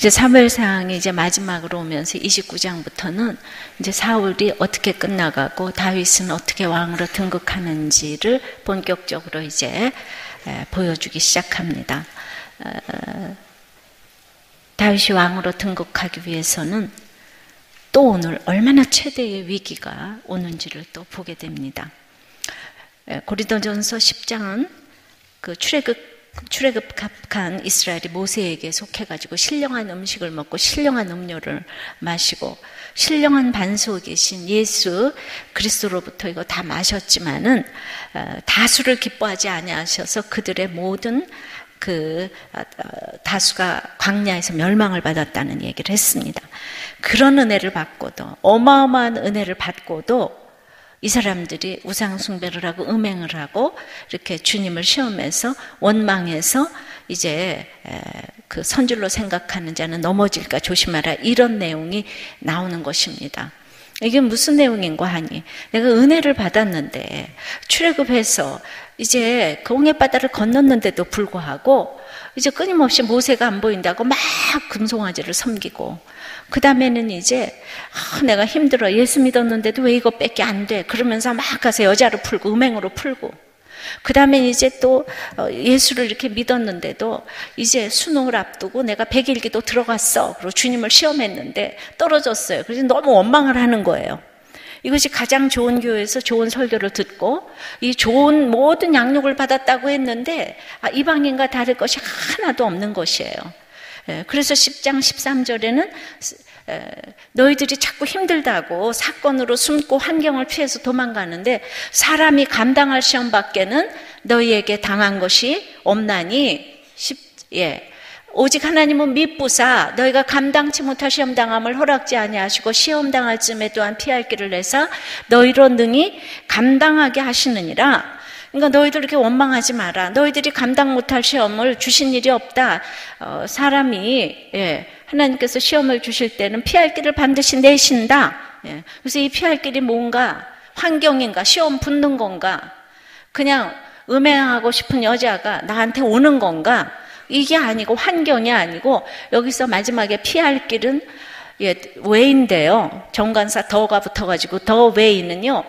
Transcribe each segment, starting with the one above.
이제 사무엘상이 이제 마지막으로 오면서 29장부터는 이제 사울이 어떻게 끝나가고 다윗은 어떻게 왕으로 등극하는지를 본격적으로 이제 보여주기 시작합니다. 다윗이 왕으로 등극하기 위해서는 또 오늘 얼마나 최대의 위기가 오는지를 또 보게 됩니다. 고린도전서 10장은 그 출애굽한 이스라엘이 모세에게 속해가지고 신령한 음식을 먹고 신령한 음료를 마시고 신령한 반석에 계신 예수 그리스도로부터 이거 다 마셨지만은 다수를 기뻐하지 아니하셔서 그들의 모든 그 다수가 광야에서 멸망을 받았다는 얘기를 했습니다. 그런 은혜를 받고도 어마어마한 은혜를 받고도 이 사람들이 우상 숭배를 하고 음행을 하고 이렇게 주님을 시험해서 원망해서 이제 그 선줄로 생각하는 자는 넘어질까 조심하라 이런 내용이 나오는 것입니다. 이게 무슨 내용인가 하니 내가 은혜를 받았는데 출애굽해서 이제 공의 바다를 건넜는데도 불구하고 이제 끊임없이 모세가 안 보인다고 막 금송아지를 섬기고 그 다음에는 이제 내가 힘들어 예수 믿었는데도 왜 이거 뺏기 안 돼 그러면서 막 가서 여자로 풀고 음행으로 풀고 그 다음에 이제 또 예수를 이렇게 믿었는데도 이제 수능을 앞두고 내가 백일기도 들어갔어 그리고 주님을 시험했는데 떨어졌어요. 그래서 너무 원망을 하는 거예요. 이것이 가장 좋은 교회에서 좋은 설교를 듣고 이 좋은 모든 양육을 받았다고 했는데 이방인과 다를 것이 하나도 없는 것이에요. 그래서 10장 13절에는 너희들이 자꾸 힘들다고 사건으로 숨고 환경을 피해서 도망가는데 사람이 감당할 시험 밖에는 너희에게 당한 것이 없나니 오직 하나님은 미쁘사 너희가 감당치 못할 시험 당함을 허락지 아니하시고 시험 당할 쯤에 또한 피할 길을 내사 너희로 능히 감당하게 하시느니라. 그러니까 너희들 이렇게 원망하지 마라. 너희들이 감당 못할 시험을 주신 일이 없다. 사람이 하나님께서 시험을 주실 때는 피할 길을 반드시 내신다. 그래서 이 피할 길이 뭔가 환경인가 시험 붙는 건가 그냥 음행하고 싶은 여자가 나한테 오는 건가 이게 아니고 환경이 아니고 여기서 마지막에 피할 길은 웨이인데요. 정관사 더가 붙어가지고 더 웨이는요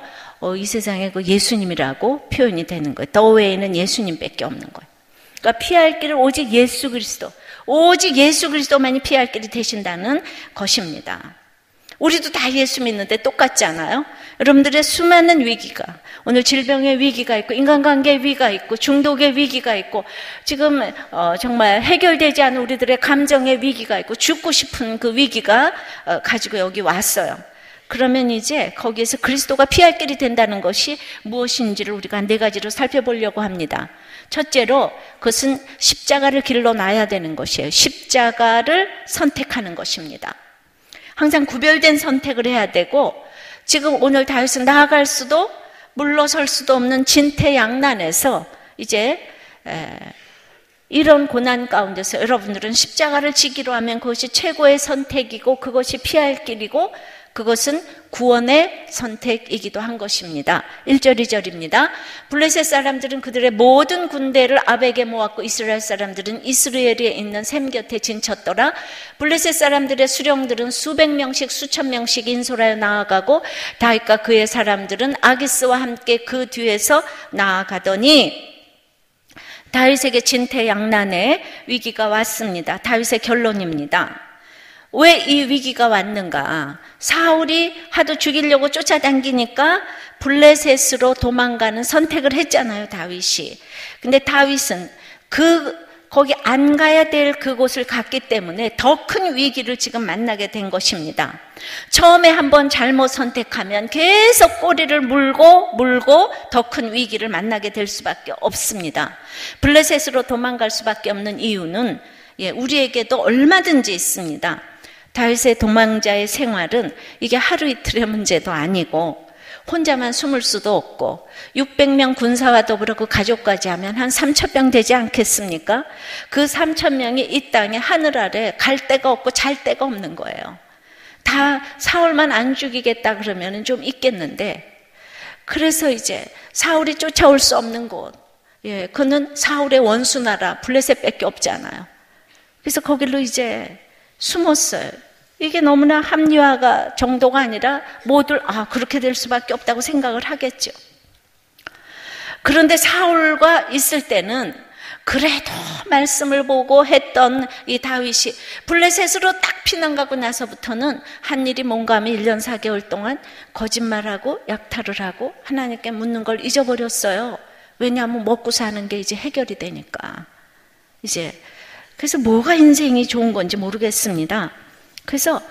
이 세상에 그 예수님이라고 표현이 되는 거예요. 더 웨이는 예수님밖에 없는 거예요. 그러니까 피할 길을 오직 예수 그리스도만이 피할 길이 되신다는 것입니다. 우리도 다 예수 믿는데 똑같지 않아요? 여러분들의 수많은 위기가 오늘 질병의 위기가 있고 인간관계의 위기가 있고 중독의 위기가 있고 지금 정말 해결되지 않은 우리들의 감정의 위기가 있고 죽고 싶은 그 위기가 가지고 여기 왔어요. 그러면 이제 거기에서 그리스도가 피할 길이 된다는 것이 무엇인지를 우리가 4가지로 살펴보려고 합니다. 첫째로 그것은 십자가를 길러 놔야 되는 것이에요. 십자가를 선택하는 것입니다. 항상 구별된 선택을 해야 되고 지금 오늘 다윗은 나아갈 수도 물러설 수도 없는 진퇴양난에서 이제 이런 고난 가운데서 여러분들은 십자가를 지기로 하면 그것이 최고의 선택이고 그것이 피할 길이고 그것은 구원의 선택이기도 한 것입니다. 1절 2절입니다. 블레셋 사람들은 그들의 모든 군대를 아벡에 모았고 이스라엘 사람들은 이스라엘에 있는 샘 곁에 진쳤더라. 블레셋 사람들의 수령들은 수백 명씩 수천 명씩 인솔하여 나아가고 다윗과 그의 사람들은 아기스와 함께 그 뒤에서 나아가더니 다윗에게 진퇴양난의 위기가 왔습니다. 다윗의 결론입니다. 왜 이 위기가 왔는가? 사울이 하도 죽이려고 쫓아다니니까 블레셋으로 도망가는 선택을 했잖아요, 다윗이. 근데 다윗은 거기 안 가야 될 그곳을 갔기 때문에 더 큰 위기를 지금 만나게 된 것입니다. 처음에 한번 잘못 선택하면 계속 꼬리를 물고 더 큰 위기를 만나게 될 수밖에 없습니다. 블레셋으로 도망갈 수밖에 없는 이유는 우리에게도 얼마든지 있습니다. 다윗의 도망자의 생활은 이게 하루 이틀의 문제도 아니고 혼자만 숨을 수도 없고 600명 군사와 더불어 그 가족까지 하면 한 3,000명 되지 않겠습니까? 그 3,000명이 이 땅에 하늘 아래 갈 데가 없고 잘 데가 없는 거예요. 다 사울만 안 죽이겠다 그러면 좀 있겠는데 그래서 이제 사울이 쫓아올 수 없는 곳 그는 사울의 원수나라 블레셋밖에 없잖아요. 그래서 거길로 이제 숨었어요. 이게 너무나 합리화가 정도가 아니라 모두 그렇게 될 수밖에 없다고 생각을 하겠죠. 그런데 사울과 있을 때는 그래도 말씀을 보고 했던 이 다윗이 블레셋으로 딱 피난 가고 나서부터는 한 일이 뭔가 하면 1년 4개월 동안 거짓말하고 약탈을 하고 하나님께 묻는 걸 잊어버렸어요. 왜냐하면 먹고 사는 게 이제 해결이 되니까. 그래서 뭐가 인생이 좋은 건지 모르겠습니다. 그래서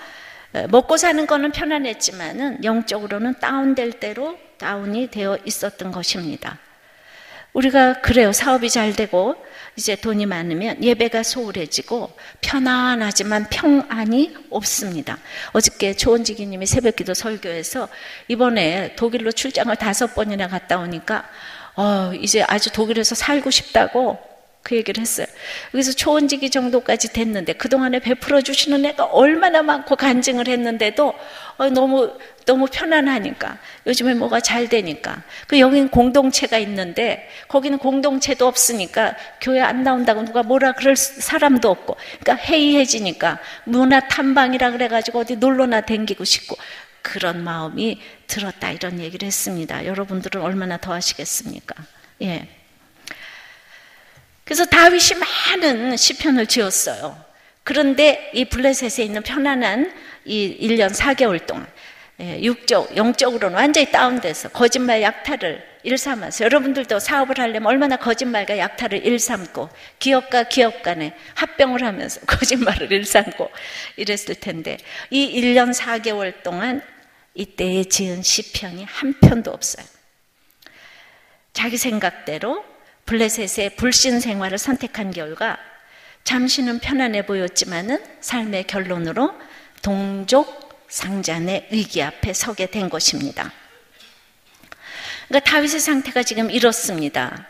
먹고 사는 거는 편안했지만은 영적으로는 다운될 대로 다운이 되어 있었던 것입니다. 우리가 그래요. 사업이 잘 되고 이제 돈이 많으면 예배가 소홀해지고 편안하지만 평안이 없습니다. 어저께 조원지기님이 새벽기도 설교에서 이번에 독일로 출장을 5번이나 갔다 오니까 이제 아주 독일에서 살고 싶다고 그 얘기를 했어요. 그래서 초원지기 정도까지 됐는데 그동안에 베풀어 주시는 애가 얼마나 많고 간증을 했는데도 너무 편안하니까 요즘에 뭐가 잘 되니까 여기는 공동체가 있는데 거기는 공동체도 없으니까 교회 안 나온다고 누가 뭐라 그럴 사람도 없고 그러니까 해이해지니까 문화 탐방이라 그래가지고 어디 놀러나 댕기고 싶고 그런 마음이 들었다 이런 얘기를 했습니다. 여러분들은 얼마나 더 하시겠습니까? 예. 그래서 다윗이 많은 시편을 지었어요. 그런데 이 블레셋에 있는 편안한 이 1년 4개월 동안 영적으로는 완전히 다운돼서 거짓말 약탈을 일삼아서 여러분들도 사업을 하려면 얼마나 거짓말과 약탈을 일삼고 기업과 기업 간에 합병을 하면서 거짓말을 일삼고 이랬을 텐데 이 1년 4개월 동안 이때에 지은 시편이 한 편도 없어요. 자기 생각대로 블레셋의 불신 생활을 선택한 결과 잠시는 편안해 보였지만은 삶의 결론으로 동족 상잔의 위기 앞에 서게 된 것입니다. 그러니까 다윗의 상태가 지금 이렇습니다.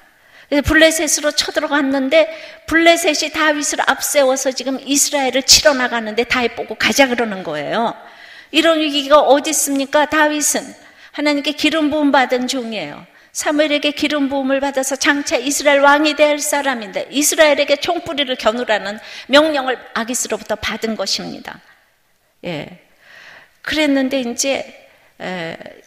블레셋으로 쳐들어갔는데 블레셋이 다윗을 앞세워서 지금 이스라엘을 치러 나가는데 다윗 보고 가자 그러는 거예요. 이런 위기가 어디 있습니까? 다윗은 하나님께 기름 부음 받은 종이에요. 사무엘에게 기름 부음을 받아서 장차 이스라엘 왕이 될 사람인데 이스라엘에게 총뿌리를 겨누라는 명령을 아기스로부터 받은 것입니다. 예. 그랬는데 이제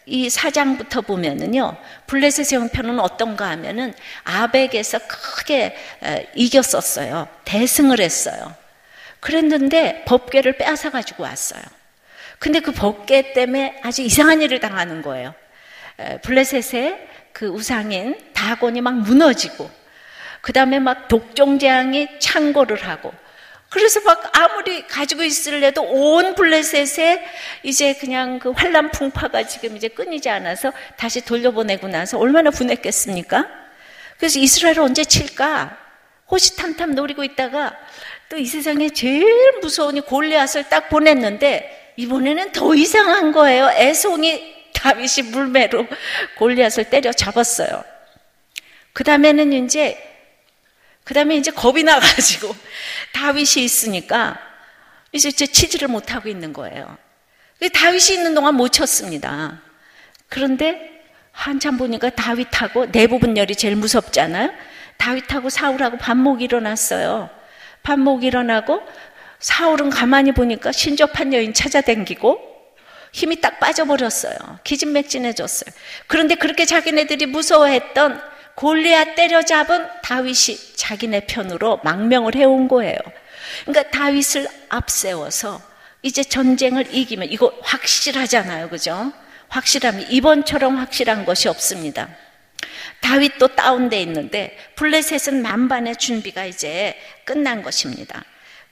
이 4장부터 보면은요, 블레셋의 형편은 어떤가 하면은 아벡에서 크게 이겼었어요. 대승을 했어요. 그랬는데 법궤를 빼앗아 가지고 왔어요. 근데 그 법궤 때문에 아주 이상한 일을 당하는 거예요. 블레셋의 그 우상인 다곤이 막 무너지고 그 다음에 막 독종재앙이 창궐을 하고 그래서 막 아무리 가지고 있을래도 온 블레셋에 이제 그냥 그 환란 풍파가 지금 이제 끊이지 않아서 다시 돌려보내고 나서 얼마나 분했겠습니까? 그래서 이스라엘을 언제 칠까? 호시탐탐 노리고 있다가 또 이 세상에 제일 무서운 이 골리앗을 딱 보냈는데 이번에는 더 이상한 거예요. 애송이 다윗이 물매로 골리앗을 때려 잡았어요. 그 다음에 이제 겁이 나가지고 다윗이 있으니까 이제 치지를 못하고 있는 거예요. 다윗이 있는 동안 못 쳤습니다. 그런데 한참 보니까 다윗하고 내부분열이 제일 무섭잖아요. 다윗하고 사울하고 반목 일어났어요. 반목 일어나고 사울은 가만히 보니까 신접한 여인 찾아다니고 힘이 딱 빠져버렸어요. 기진맥진해졌어요. 그런데 그렇게 자기네들이 무서워했던 골리앗 때려잡은 다윗이 자기네 편으로 망명을 해온 거예요. 그러니까 다윗을 앞세워서 이제 전쟁을 이기면 이거 확실하잖아요. 그죠? 확실하면 이번처럼 확실한 것이 없습니다. 다윗도 다운돼 있는데 블레셋은 만반의 준비가 이제 끝난 것입니다.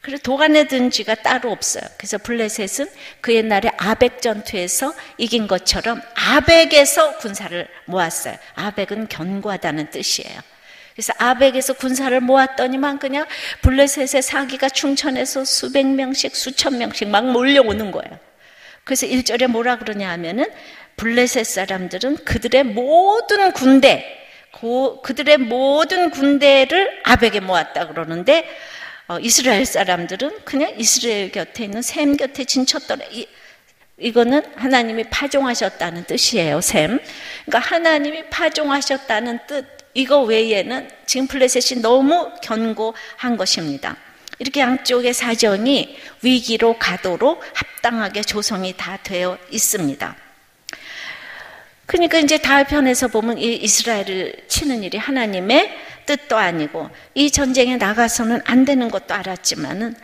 그래서 도간에 든 쥐가 따로 없어요. 그래서 블레셋은 그 옛날에 아벡 전투에서 이긴 것처럼 아벡에서 군사를 모았어요. 아벡은 견고하다는 뜻이에요. 그래서 아벡에서 군사를 모았더니만 그냥 블레셋의 사기가 충천해서 수백 명씩 수천 명씩 막 몰려오는 거예요. 그래서 1절에 뭐라 그러냐 하면은 블레셋 사람들은 그들의 모든 군대를 아벡에 모았다 그러는데 이스라엘 사람들은 그냥 이스라엘 곁에 있는 셈 곁에 진쳤더라. 이거는 하나님이 파종하셨다는 뜻이에요. 셈. 그러니까 하나님이 파종하셨다는 뜻. 이거 외에는 지금 블레셋이 너무 견고한 것입니다. 이렇게 양쪽의 사정이 위기로 가도록 합당하게 조성이 다 되어 있습니다. 그러니까 이제 다음 편에서 보면 이 이스라엘을 치는 일이 하나님의 뜻도 아니고 이 전쟁에 나가서는 안 되는 것도 알았지만은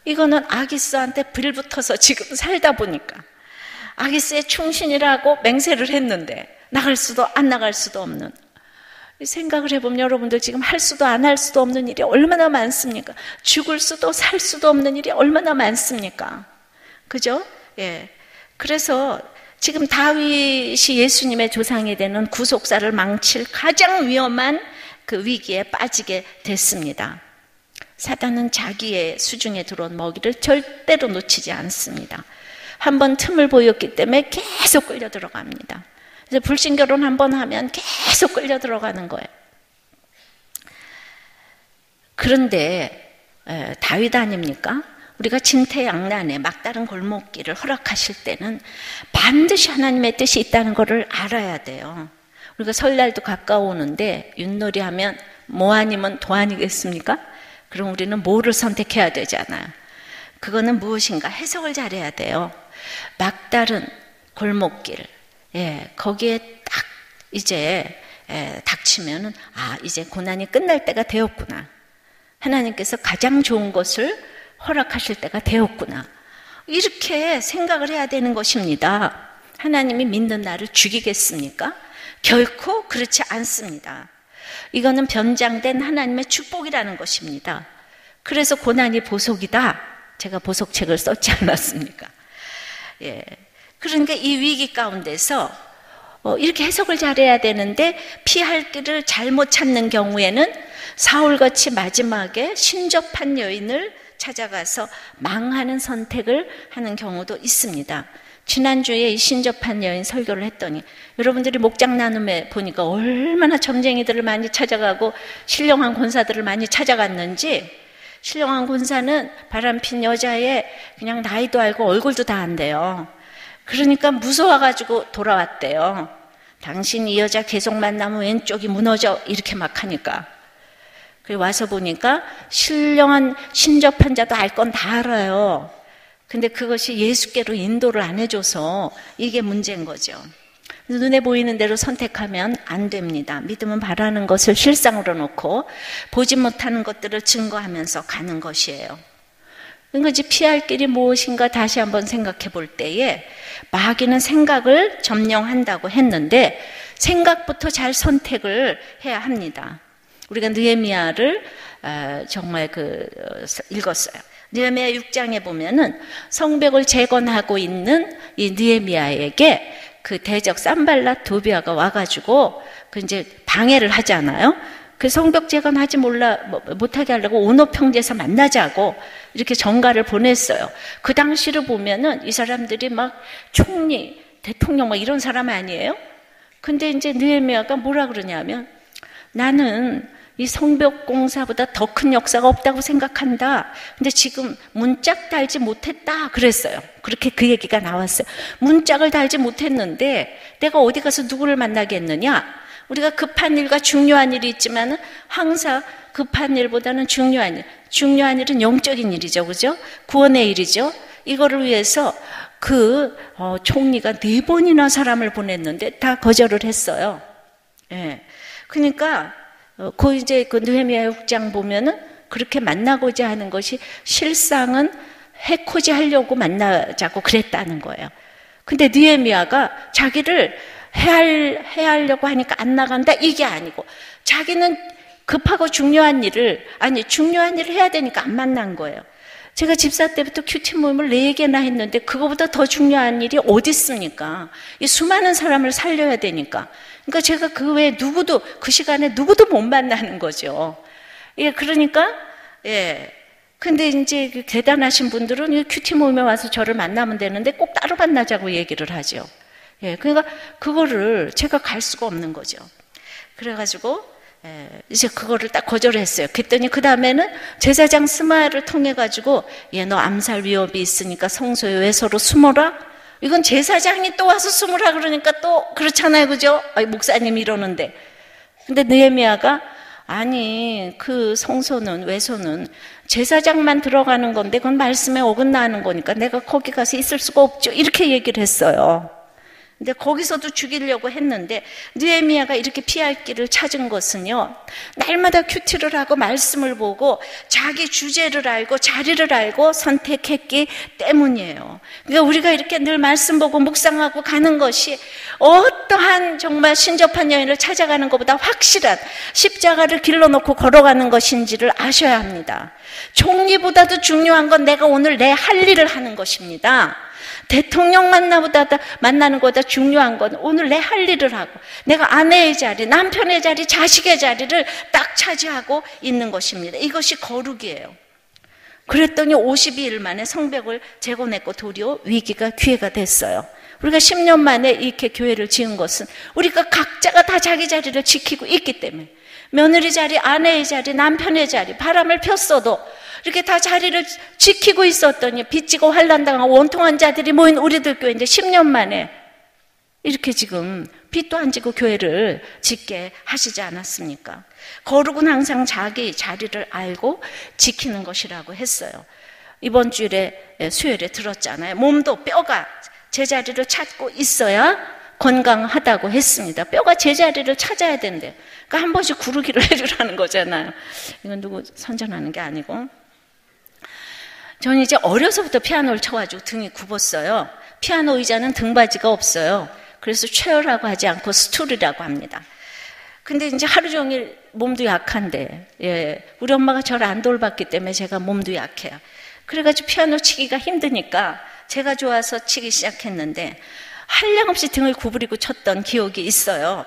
이거는 아기스한테 빌붙어서 지금 살다 보니까 아기스의 충신이라고 맹세를 했는데 나갈 수도 안 나갈 수도 없는, 생각을 해보면 여러분들 지금 할 수도 안 할 수도 없는 일이 얼마나 많습니까? 죽을 수도 살 수도 없는 일이 얼마나 많습니까? 그죠? 예. 그래서 지금 다윗이 예수님의 조상이 되는 구속사를 망칠 가장 위험한 그 위기에 빠지게 됐습니다. 사단은 자기의 수중에 들어온 먹이를 절대로 놓치지 않습니다. 한번 틈을 보였기 때문에 계속 끌려 들어갑니다. 그래서 불신결혼 한번 하면 계속 끌려 들어가는 거예요. 그런데 다윗 아닙니까? 우리가 진퇴양난에 막다른 골목길을 허락하실 때는 반드시 하나님의 뜻이 있다는 것을 알아야 돼요. 우리가 설날도 가까워오는데 윷놀이 하면 뭐 아니면 도 아니겠습니까? 그럼 우리는 뭐를 선택해야 되잖아요. 그거는 무엇인가 해석을 잘해야 돼요. 막다른 골목길, 거기에 딱 이제 닥치면은 이제 고난이 끝날 때가 되었구나. 하나님께서 가장 좋은 것을 허락하실 때가 되었구나. 이렇게 생각을 해야 되는 것입니다. 하나님이 믿는 나를 죽이겠습니까? 결코 그렇지 않습니다. 이거는 변장된 하나님의 축복이라는 것입니다. 그래서 고난이 보석이다. 제가 보석책을 썼지 않았습니까? 그러니까 이 위기 가운데서 이렇게 해석을 잘해야 되는데 피할 길을 잘못 찾는 경우에는 사울같이 마지막에 신접한 여인을 찾아가서 망하는 선택을 하는 경우도 있습니다. 지난주에 이 신접한 여인 설교를 했더니 여러분들이 목장 나눔에 보니까 얼마나 점쟁이들을 많이 찾아가고 신령한 권사들을 많이 찾아갔는지, 신령한 권사는 바람핀 여자의 그냥 나이도 알고 얼굴도 다 안대요. 그러니까 무서워가지고 돌아왔대요. 당신 이 여자 계속 만나면 왼쪽이 무너져, 이렇게 막 하니까. 그래 와서 보니까 신령한 신접한 자도 알 건 다 알아요. 근데 그것이 예수께로 인도를 안 해줘서 이게 문제인 거죠. 눈에 보이는 대로 선택하면 안 됩니다. 믿음은 바라는 것을 실상으로 놓고 보지 못하는 것들을 증거하면서 가는 것이에요. 그러니까 피할 길이 무엇인가 다시 한번 생각해 볼 때에 마귀는 생각을 점령한다고 했는데 생각부터 잘 선택을 해야 합니다. 우리가 느헤미야를 정말 읽었어요. 느헤미야 6장에 보면은 성벽을 재건하고 있는 이 느헤미야에게 그 대적 산발랏 도비아가 와가지고 이제 방해를 하잖아요. 그 성벽 재건하지 못하게 하려고 오노 평지에서 만나자고 이렇게 전가를 보냈어요. 그 당시를 보면은 이 사람들이 막 총리, 대통령 막 이런 사람 아니에요? 근데 이제 느헤미야가 뭐라 그러냐면 나는 이 성벽 공사보다 더 큰 역사가 없다고 생각한다. 근데 지금 문짝 달지 못했다 그랬어요. 그렇게 그 얘기가 나왔어요. 문짝을 달지 못했는데 내가 어디 가서 누구를 만나겠느냐? 우리가 급한 일과 중요한 일이 있지만 항상 급한 일보다는 중요한 일은 영적인 일이죠. 그죠? 구원의 일이죠. 이거를 위해서 총리가 4번이나 사람을 보냈는데 다 거절을 했어요. 그러니까 이제 느헤미야 6장 보면은 그렇게 만나고자 하는 것이 실상은 해코지 하려고 만나자고 그랬다는 거예요. 근데 느헤미야가 자기를 해하려고 하니까 안 나간다 이게 아니고 자기는 급하고 중요한 일을 해야 되니까 안 만난 거예요. 제가 집사 때부터 큐티 모임을 4개나 했는데 그거보다 더 중요한 일이 어디 있습니까? 이 수많은 사람을 살려야 되니까. 그러니까 제가 그 외에 그 시간에 누구도 못 만나는 거죠. 그러니까, 근데 이제 대단하신 분들은 이 큐티 모임에 와서 저를 만나면 되는데 꼭 따로 만나자고 얘기를 하죠. 그러니까 그거를 제가 갈 수가 없는 거죠. 그래가지고, 이제 그거를 딱 거절했어요. 그랬더니 그 다음에는 제사장 스마야를 통해가지고, 너 암살 위협이 있으니까 성소에 외소로 숨어라? 이건 제사장이 또 와서 숨으라 그러니까 또 그렇잖아요. 그죠? 목사님이 이러는데. 근데 느헤미야가 그 외소는 제사장만 들어가는 건데 그건 말씀에 어긋나는 거니까 내가 거기 가서 있을 수가 없죠. 이렇게 얘기를 했어요. 근데 거기서도 죽이려고 했는데 느헤미야가 이렇게 피할 길을 찾은 것은요, 날마다 큐티를 하고 말씀을 보고 자기 주제를 알고 자리를 알고 선택했기 때문이에요. 그러니까 우리가 이렇게 늘 말씀 보고 묵상하고 가는 것이 어떠한 정말 신접한 여인을 찾아가는 것보다 확실한 십자가를 길러놓고 걸어가는 것인지를 아셔야 합니다. 종리보다도 중요한 건 내가 오늘 내 할 일을 하는 것입니다. 대통령 만나는 것보다 중요한 건 오늘 내 할 일을 하고 내가 아내의 자리, 남편의 자리, 자식의 자리를 딱 차지하고 있는 것입니다. 이것이 거룩이에요. 그랬더니 52일 만에 성벽을 재건했고 도리어 위기가 기회가 됐어요. 우리가 10년 만에 이렇게 교회를 지은 것은 우리가 각자가 다 자기 자리를 지키고 있기 때문에, 며느리 자리, 아내의 자리, 남편의 자리, 바람을 폈어도 이렇게 다 자리를 지키고 있었더니 빚지고 환난당하고 원통한 자들이 모인 우리들 교회 이제 10년 만에 이렇게 지금 빚도 안 지고 교회를 짓게 하시지 않았습니까? 거룩은 항상 자기 자리를 알고 지키는 것이라고 했어요. 이번 주일에 수요일에 들었잖아요. 몸도 뼈가 제자리를 찾고 있어야 건강하다고 했습니다. 뼈가 제자리를 찾아야 된대요. 그러니까 한 번씩 구르기를 해주라는 거잖아요. 이건 누구 선전하는 게 아니고. 저는 이제 어려서부터 피아노를 쳐가지고 등이 굽었어요. 피아노 의자는 등받이가 없어요. 그래서 체어라고 하지 않고 스툴이라고 합니다. 근데 이제 하루 종일 몸도 약한데, 우리 엄마가 저를 안 돌봤기 때문에 제가 몸도 약해요. 그래가지고 피아노 치기가 힘드니까 제가 좋아서 치기 시작했는데 한량없이 등을 구부리고 쳤던 기억이 있어요.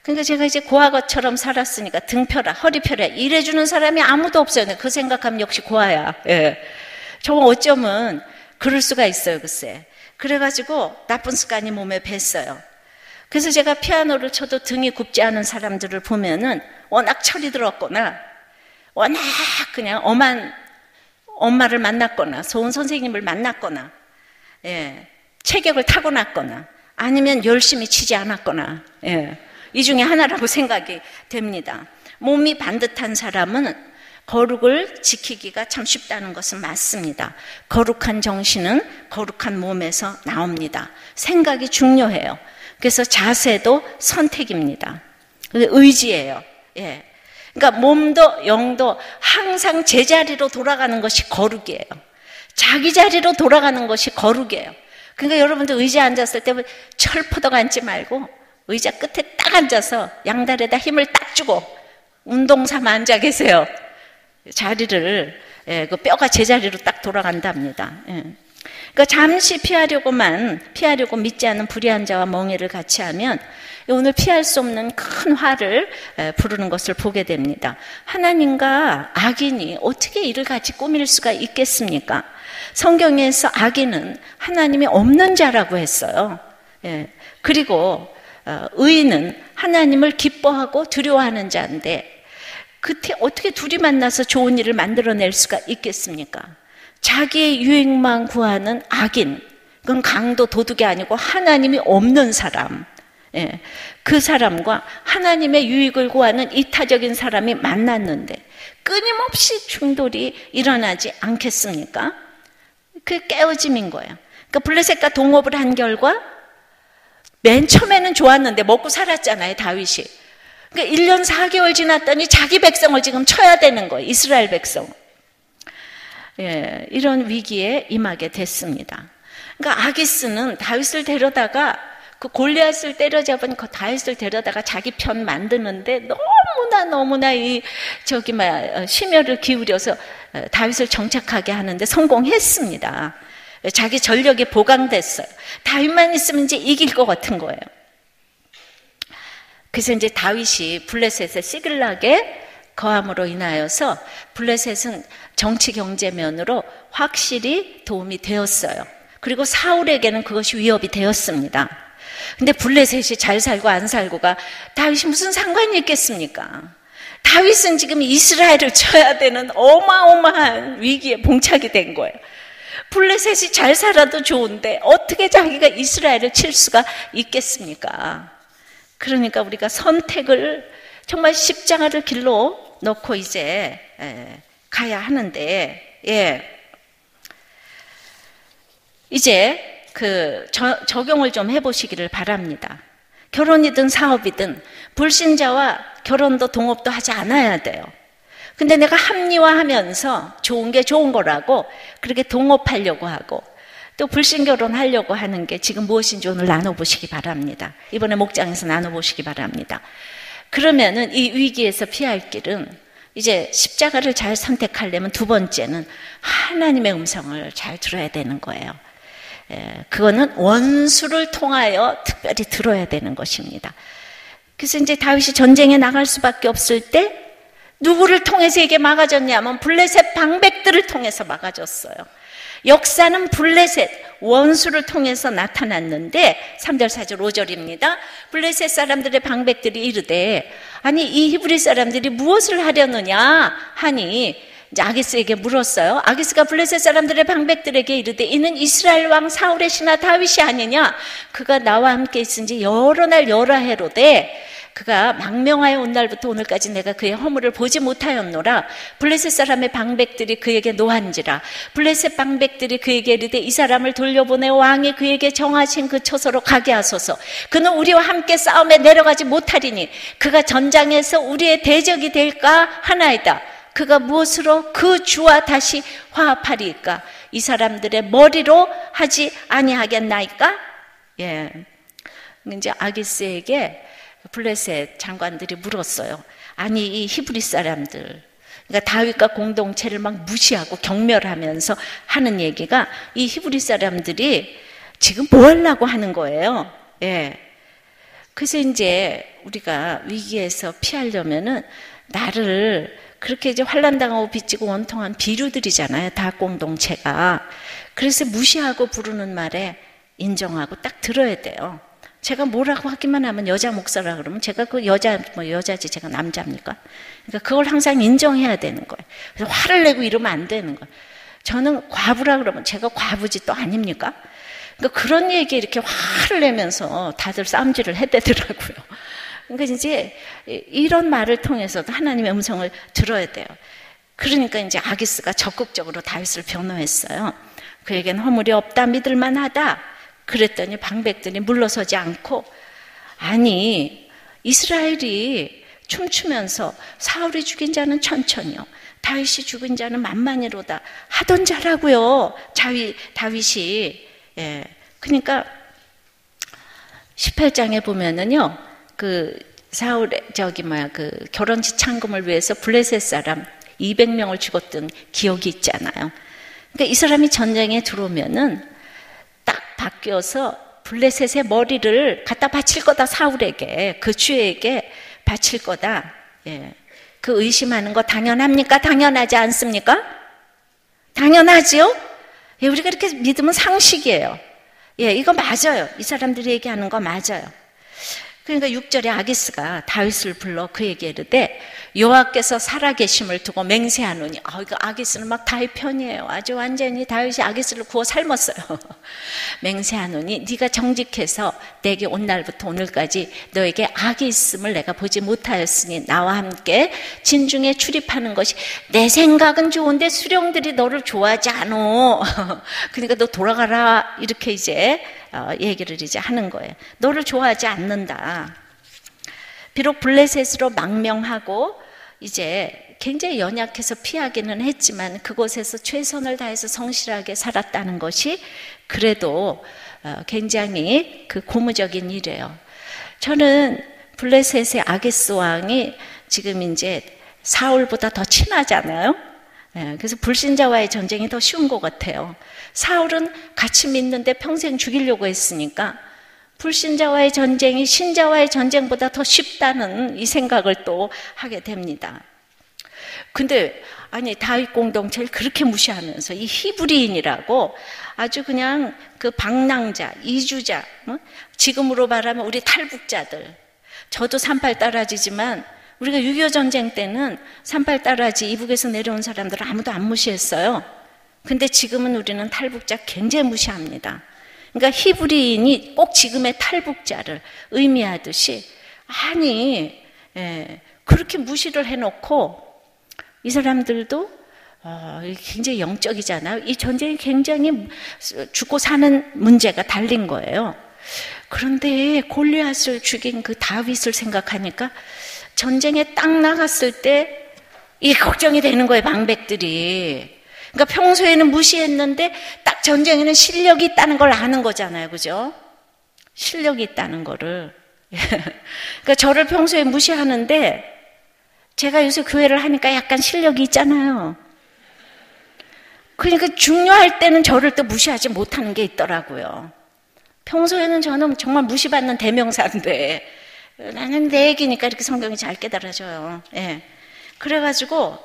그러니까 제가 이제 고아것처럼 살았으니까 등 펴라, 허리 펴라 이래주는 사람이 아무도 없어요. 그 생각하면 역시 고아야. 정말 어쩌면 그럴 수가 있어요, 글쎄. 그래가지고 나쁜 습관이 몸에 뱄어요. 그래서 제가 피아노를 쳐도 등이 굽지 않은 사람들을 보면은 워낙 철이 들었거나 워낙 그냥 엄한 엄마를 만났거나 좋은 선생님을 만났거나 체격을 타고났거나 아니면 열심히 치지 않았거나 이 중에 하나라고 생각이 됩니다. 몸이 반듯한 사람은 거룩을 지키기가 참 쉽다는 것은 맞습니다. 거룩한 정신은 거룩한 몸에서 나옵니다. 생각이 중요해요. 그래서 자세도 선택입니다. 의지예요. 그러니까 몸도 영도 항상 제자리로 돌아가는 것이 거룩이에요. 자기 자리로 돌아가는 것이 거룩이에요. 그러니까 여러분들 의자에 앉았을 때 철포덕 앉지 말고 의자 끝에 딱 앉아서 양다리에다 힘을 딱 주고 운동 삼아 앉아 계세요. 자리를 그 뼈가 제자리로 딱 돌아간답니다. 그러니까 잠시 피하려고 믿지 않는 불의한 자와 멍에를 같이 하면 오늘 피할 수 없는 큰 화를 부르는 것을 보게 됩니다. 하나님과 악인이 어떻게 이를 같이 꾸밀 수가 있겠습니까? 성경에서 악인은 하나님이 없는 자라고 했어요. 그리고 의인은 하나님을 기뻐하고 두려워하는 자인데 그때 어떻게 둘이 만나서 좋은 일을 만들어낼 수가 있겠습니까? 자기의 유익만 구하는 악인, 그건 강도 도둑이 아니고 하나님이 없는 사람, 그 사람과 하나님의 유익을 구하는 이타적인 사람이 만났는데 끊임없이 충돌이 일어나지 않겠습니까? 그 깨어짐인 거예요. 그러니까 블레셋과 동업을 한 결과 맨 처음에는 좋았는데 먹고 살았잖아요, 다윗이. 그러니까 1년 4개월 지났더니 자기 백성을 지금 쳐야 되는 거예요, 이스라엘 백성. 이런 위기에 임하게 됐습니다. 그러니까 아기스는 다윗을 데려다가 그 골리앗을 때려잡은 그 다윗을 데려다가 자기 편 만드는데 너무나 심혈을 기울여서 다윗을 정착하게 하는데 성공했습니다. 자기 전력이 보강됐어요. 다윗만 있으면 이제 이길 것 같은 거예요. 그래서 이제 다윗이 블레셋의 시글락에 거함으로 인하여서 블레셋은 정치 경제면으로 확실히 도움이 되었어요. 그리고 사울에게는 그것이 위협이 되었습니다. 근데 블레셋이 잘 살고 안 살고가 다윗이 무슨 상관이 있겠습니까? 다윗은 지금 이스라엘을 쳐야 되는 어마어마한 위기에 봉착이 된 거예요. 블레셋이 잘 살아도 좋은데 어떻게 자기가 이스라엘을 칠 수가 있겠습니까? 그러니까 우리가 선택을 정말 십자가를 길로 놓고 이제 가야 하는데, 이제 적용을 좀 해보시기를 바랍니다. 결혼이든 사업이든 불신자와 결혼도 동업도 하지 않아야 돼요. 근데 내가 합리화하면서 좋은 게 좋은 거라고 그렇게 동업하려고 하고 또 불신결혼하려고 하는 게 지금 무엇인지 오늘 나눠보시기 바랍니다. 이번에 목장에서 나눠보시기 바랍니다. 그러면은 이 위기에서 피할 길은 이제 십자가를 잘 선택하려면 두 번째는 하나님의 음성을 잘 들어야 되는 거예요. 그거는 원수를 통하여 특별히 들어야 되는 것입니다. 그래서 이제 다윗이 전쟁에 나갈 수밖에 없을 때 누구를 통해서 이게 막아졌냐면 블레셋 방백들을 통해서 막아졌어요. 역사는 블레셋 원수를 통해서 나타났는데 3절 4절 5절입니다. 블레셋 사람들의 방백들이 이르되 아니 이 히브리 사람들이 무엇을 하려느냐 하니 이제 아기스에게 물었어요. 아기스가 블레셋 사람들의 방백들에게 이르되 이는 이스라엘 왕 사울의 신하 다윗이 아니냐. 그가 나와 함께 있은 지 여러 날 여러 해로되 그가 망명하여 온 날부터 오늘까지 내가 그의 허물을 보지 못하였노라. 블레셋 사람의 방백들이 그에게 노한지라. 블레셋 방백들이 그에게 이르되 이 사람을 돌려보내 왕이 그에게 정하신 그 처소로 가게 하소서. 그는 우리와 함께 싸움에 내려가지 못하리니 그가 전장에서 우리의 대적이 될까 하나이다. 그가 무엇으로 그 주와 다시 화합하리까? 이 사람들의 머리로 하지 아니하겠나이까? 이제 아기스에게 블레셋 장관들이 물었어요. 아니 이 히브리 사람들, 그러니까 다윗과 공동체를 막 무시하고 경멸하면서 하는 얘기가 이 히브리 사람들이 지금 뭐 하려고 하는 거예요. 그래서 이제 우리가 위기에서 피하려면은 나를 그렇게 이제 환난당하고 빚지고 원통한 비류들이잖아요. 다 공동체가. 그래서 무시하고 부르는 말에 인정하고 딱 들어야 돼요. 제가 뭐라고 하기만 하면 여자 목사라 그러면 제가 그 여자지 제가 남자입니까? 그러니까 그걸 항상 인정해야 되는 거예요. 그래서 화를 내고 이러면 안 되는 거예요. 저는 과부라 그러면 제가 과부지 또 아닙니까? 그러니까 그런 얘기에 이렇게 화를 내면서 다들 싸움질을 해대더라고요. 그러니까 이제 이런 말을 통해서도 하나님의 음성을 들어야 돼요. 그러니까 이제 아기스가 적극적으로 다윗을 변호했어요. 그에겐 허물이 없다, 믿을만하다. 그랬더니 방백들이 물러서지 않고 아니 이스라엘이 춤추면서 사울이 죽인 자는 천천히요 다윗이 죽인 자는 만만이로다 하던 자라고요. 다윗이 그러니까 18장에 보면은요 그 사울의 그 결혼식 창금을 위해서 블레셋 사람 200명을 죽었던 기억이 있잖아요. 그러니까 이 사람이 전쟁에 들어오면은 딱 바뀌어서 블레셋의 머리를 갖다 바칠 거다. 사울에게, 그 주에게 바칠 거다. 그 의심하는 거 당연합니까? 당연하지 않습니까? 당연하지요? 우리가 이렇게 믿으면 상식이에요. 이거 맞아요. 이 사람들이 얘기하는 거 맞아요. 그러니까 6절에 아기스가 다윗을 불러 그에게 이르되 여호와께서 살아계심을 두고 맹세하노니 이거 아기스는 막 다윗 편이에요. 아주 완전히 다윗이 아기스를 구워 삶았어요. 맹세하노니 네가 정직해서 내게 온 날부터 오늘까지 너에게 악이 있음을 내가 보지 못하였으니 나와 함께 진중에 출입하는 것이 내 생각은 좋은데 수령들이 너를 좋아하지 않어. 그러니까 너 돌아가라 이렇게 이제 얘기를 이제 하는 거예요. 너를 좋아하지 않는다. 비록 블레셋으로 망명하고 이제 굉장히 연약해서 피하기는 했지만 그곳에서 최선을 다해서 성실하게 살았다는 것이 그래도 굉장히 그 고무적인 일이에요. 저는 블레셋의 아기스 왕이 지금 이제 사울보다 더 친하잖아요. 그래서 불신자와의 전쟁이 더 쉬운 것 같아요. 사울은 같이 믿는데 평생 죽이려고 했으니까 불신자와의 전쟁이 신자와의 전쟁보다 더 쉽다는 이 생각을 또 하게 됩니다. 근데 아니 다윗 공동체를 그렇게 무시하면서 이 히브리인이라고 아주 그냥 그 방랑자, 이주자, 지금으로 말하면 우리 탈북자들. 저도 38 따라지지만 우리가 6.25 전쟁 때는 38 따라지 이북에서 내려온 사람들을 아무도 안 무시했어요. 근데 지금은 우리는 탈북자 굉장히 무시합니다. 그러니까 히브리인이 꼭 지금의 탈북자를 의미하듯이 아니 그렇게 무시를 해놓고 이 사람들도 굉장히 영적이잖아요. 이 전쟁이 굉장히 죽고 사는 문제가 달린 거예요. 그런데 골리앗을 죽인 그 다윗을 생각하니까 전쟁에 딱 나갔을 때 이 걱정이 되는 거예요, 방백들이. 그러니까 평소에는 무시했는데 딱 전쟁에는 실력이 있다는 걸 아는 거잖아요, 그죠? 실력이 있다는 거를. 그러니까 저를 평소에 무시하는데 제가 요새 교회를 하니까 약간 실력이 있잖아요. 그러니까 중요할 때는 저를 또 무시하지 못하는 게 있더라고요. 평소에는 저는 정말 무시받는 대명사인데 나는 내 얘기니까 이렇게 성경이 잘 깨달아져요. 예. 그래가지고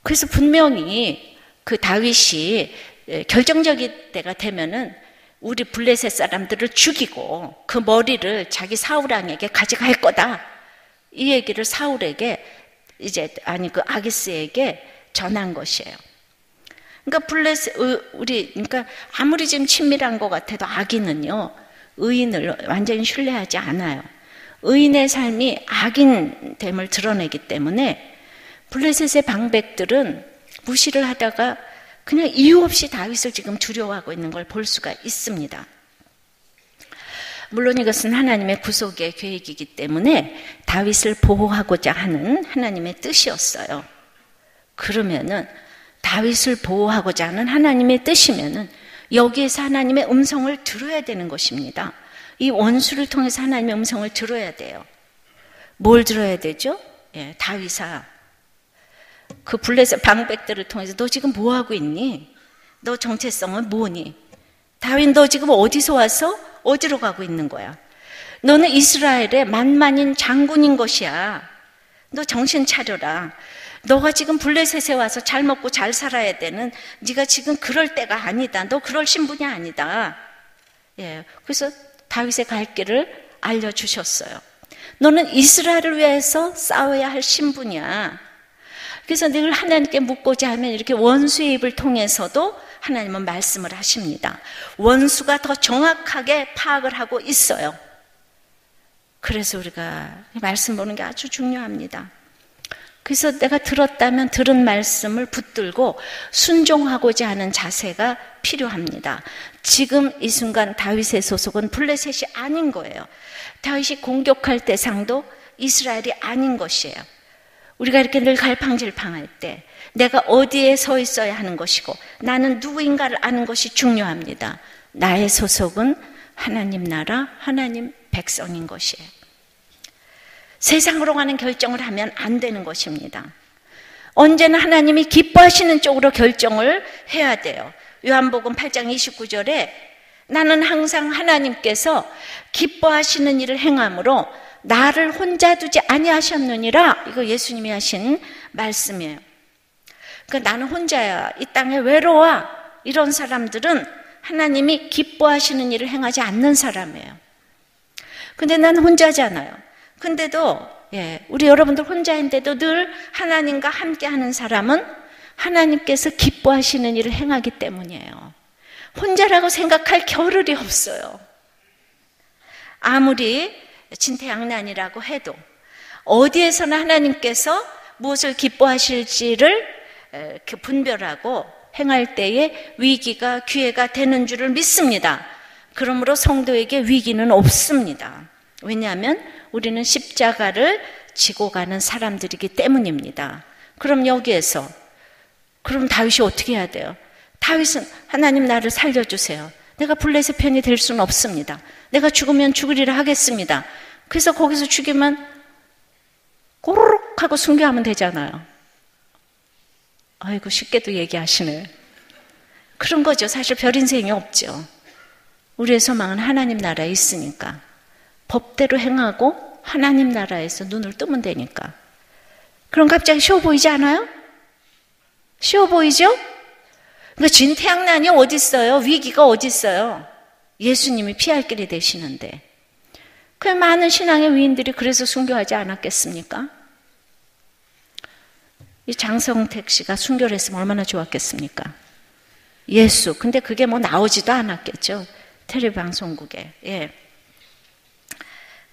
그래서 분명히 그 다윗이 결정적인 때가 되면은 우리 블레셋 사람들을 죽이고 그 머리를 자기 사울왕에게 가져갈 거다. 이 얘기를 사울에게 그 아기스에게 전한 것이에요. 그러니까 그러니까 아무리 지금 친밀한 것 같아도 악인은요, 의인을 완전히 신뢰하지 않아요. 의인의 삶이 악인됨을 드러내기 때문에 블레셋의 방백들은 무시를 하다가 그냥 이유 없이 다윗을 지금 두려워하고 있는 걸 볼 수가 있습니다. 물론 이것은 하나님의 구속의 계획이기 때문에 다윗을 보호하고자 하는 하나님의 뜻이었어요. 그러면은 다윗을 보호하고자 하는 하나님의 뜻이면은 여기에서 하나님의 음성을 들어야 되는 것입니다. 이 원수를 통해서 하나님의 음성을 들어야 돼요. 뭘 들어야 되죠? 다윗아, 그 블레셋 방백들을 통해서 너 지금 뭐 하고 있니? 너 정체성은 뭐니? 다윗, 너 지금 어디서 와서 어디로 가고 있는 거야? 너는 이스라엘의 만만인 장군인 것이야. 너 정신 차려라. 너가 지금 블레셋에 와서 잘 먹고 잘 살아야 되는, 네가 지금 그럴 때가 아니다. 너 그럴 신분이 아니다. 그래서 다윗의 갈 길을 알려주셨어요. 너는 이스라엘을 위해서 싸워야 할 신분이야. 그래서 늘 하나님께 묻고자 하면 이렇게 원수의 입을 통해서도 하나님은 말씀을 하십니다. 원수가 더 정확하게 파악을 하고 있어요. 그래서 우리가 말씀 보는 게 아주 중요합니다. 그래서 내가 들었다면 들은 말씀을 붙들고 순종하고자 하는 자세가 필요합니다. 지금 이 순간 다윗의 소속은 블레셋이 아닌 거예요. 다윗이 공격할 대상도 이스라엘이 아닌 것이에요. 우리가 이렇게 늘 갈팡질팡할 때 내가 어디에 서 있어야 하는 것이고 나는 누구인가를 아는 것이 중요합니다. 나의 소속은 하나님 나라, 하나님 백성인 것이에요. 세상으로 가는 결정을 하면 안 되는 것입니다. 언제나 하나님이 기뻐하시는 쪽으로 결정을 해야 돼요. 요한복음 8장 29절에 나는 항상 하나님께서 기뻐하시는 일을 행함으로 나를 혼자 두지 아니하셨느니라. 이거 예수님이 하신 말씀이에요. 그러니까 나는 혼자야. 이 땅에 외로워. 이런 사람들은 하나님이 기뻐하시는 일을 행하지 않는 사람이에요. 근데 난 혼자잖아요. 근데도 우리 여러분들 혼자인데도 늘 하나님과 함께하는 사람은 하나님께서 기뻐하시는 일을 행하기 때문이에요. 혼자라고 생각할 겨를이 없어요. 아무리 진퇴양난이라고 해도 어디에서나 하나님께서 무엇을 기뻐하실지를 분별하고 행할 때에 위기가 기회가 되는 줄을 믿습니다. 그러므로 성도에게 위기는 없습니다. 왜냐하면 우리는 십자가를 지고 가는 사람들이기 때문입니다. 그럼 여기에서 그럼 다윗이 어떻게 해야 돼요? 다윗은 하나님 나를 살려주세요. 내가 블레셋 편이 될 수는 없습니다. 내가 죽으면 죽으리라 하겠습니다. 그래서 거기서 죽이면 꼬르륵 하고 순교하면 되잖아요. 아이고 쉽게도 얘기하시네. 그런 거죠. 사실 별 인생이 없죠. 우리의 소망은 하나님 나라에 있으니까 법대로 행하고 하나님 나라에서 눈을 뜨면 되니까. 그럼 갑자기 쉬워 보이지 않아요? 쉬워 보이죠? 그러니까 진퇴양난이 어디 있어요? 위기가 어디 있어요? 예수님이 피할 길이 되시는데. 그 많은 신앙의 위인들이 그래서 순교하지 않았겠습니까? 이 장성택 씨가 순교를 했으면 얼마나 좋았겠습니까? 예수. 근데 그게 뭐 나오지도 않았겠죠. 텔레비 방송국에.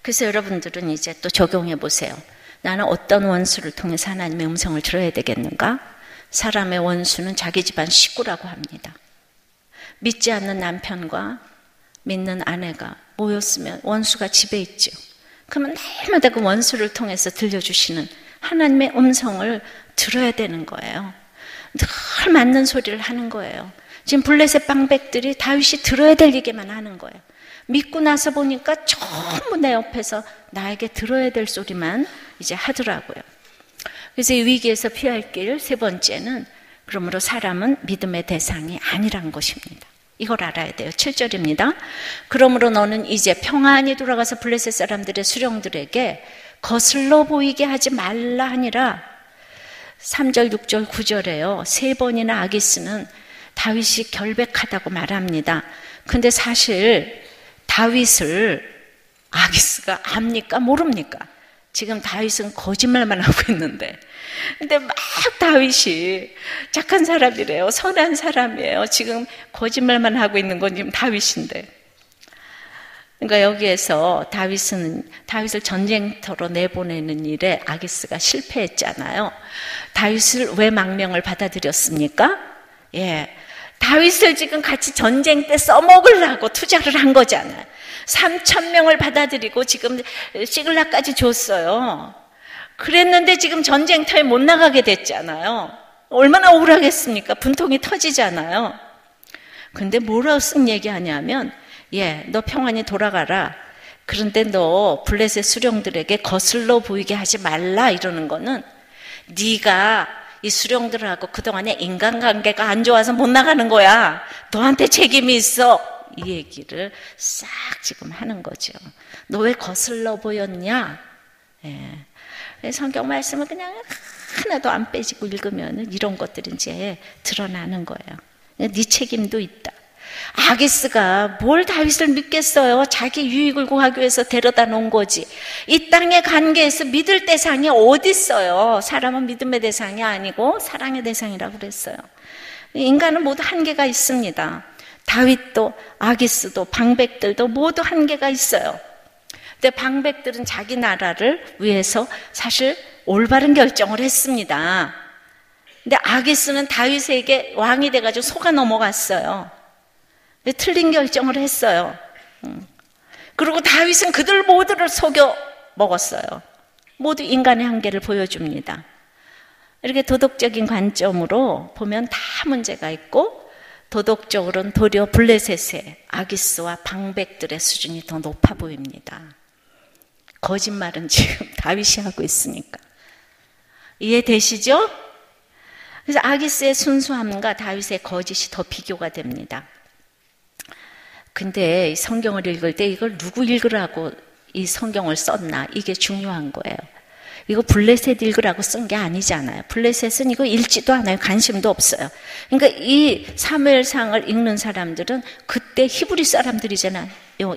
그래서 여러분들은 이제 또 적용해 보세요. 나는 어떤 원수를 통해서 하나님의 음성을 들어야 되겠는가? 사람의 원수는 자기 집안 식구라고 합니다. 믿지 않는 남편과 믿는 아내가 모였으면 원수가 집에 있죠. 그러면 날마다 그 원수를 통해서 들려주시는 하나님의 음성을 들어야 되는 거예요. 늘 맞는 소리를 하는 거예요. 지금 블레셋 방백들이 다윗이 들어야 될 얘기만 하는 거예요. 믿고 나서 보니까 전부 내 옆에서 나에게 들어야 될 소리만 이제 하더라고요. 그래서 이 위기에서 피할 길 세 번째는 그러므로 사람은 믿음의 대상이 아니란 것입니다. 이걸 알아야 돼요. 7절입니다. 그러므로 너는 이제 평안히 돌아가서 블레셋 사람들의 수령들에게 거슬러 보이게 하지 말라 하니라. 3절, 6절, 9절에요. 세 번이나 아기스는 다윗이 결백하다고 말합니다. 근데 사실 다윗을 아기스가 압니까? 모릅니까? 지금 다윗은 거짓말만 하고 있는데, 근데 막 다윗이 착한 사람이래요. 선한 사람이에요. 지금 거짓말만 하고 있는 건 지금 다윗인데. 그러니까 여기에서 다윗을 전쟁터로 내보내는 일에 아기스가 실패했잖아요. 다윗을 왜 망명을 받아들였습니까? 예. 다윗을 지금 같이 전쟁 때 써먹으려고 투자를 한 거잖아요. 3,000명을 받아들이고 지금 시글락까지 줬어요. 그랬는데 지금 전쟁터에 못 나가게 됐잖아요. 얼마나 억울하겠습니까? 분통이 터지잖아요. 근데 뭐라고 쓴 얘기하냐면, 너 평안히 돌아가라. 그런데 너 블레셋 수령들에게 거슬러 보이게 하지 말라 이러는 거는, 네가 이 수령들하고 그동안에 인간관계가 안 좋아서 못 나가는 거야. 너한테 책임이 있어. 이 얘기를 싹 지금 하는 거죠. 너 왜 거슬러 보였냐? 성경 말씀을 그냥 하나도 안 빼지고 읽으면 이런 것들이 이제 드러나는 거예요. 네 책임도 있다. 아기스가 뭘 다윗을 믿겠어요? 자기 유익을 구하기 위해서 데려다 놓은 거지. 이 땅의 관계에서 믿을 대상이 어디 있어요? 사람은 믿음의 대상이 아니고 사랑의 대상이라고 그랬어요. 인간은 모두 한계가 있습니다. 다윗도 아기스도 방백들도 모두 한계가 있어요. 근데 방백들은 자기 나라를 위해서 사실 올바른 결정을 했습니다. 근데 아기스는 다윗에게 왕이 돼가지고 속아 넘어갔어요. 틀린 결정을 했어요. 그리고 다윗은 그들 모두를 속여 먹었어요. 모두 인간의 한계를 보여줍니다. 이렇게 도덕적인 관점으로 보면 다 문제가 있고, 도덕적으로는 도리어 블레셋의 아기스와 방백들의 수준이 더 높아 보입니다. 거짓말은 지금 다윗이 하고 있으니까. 이해되시죠? 그래서 아기스의 순수함과 다윗의 거짓이 더 비교가 됩니다. 근데 이 성경을 읽을 때 이걸 누구 읽으라고 이 성경을 썼나, 이게 중요한 거예요. 이거 블레셋 읽으라고 쓴 게 아니잖아요. 블레셋은 이거 읽지도 않아요. 관심도 없어요. 그러니까 이 사무엘상을 읽는 사람들은 그때 히브리 사람들이잖아요.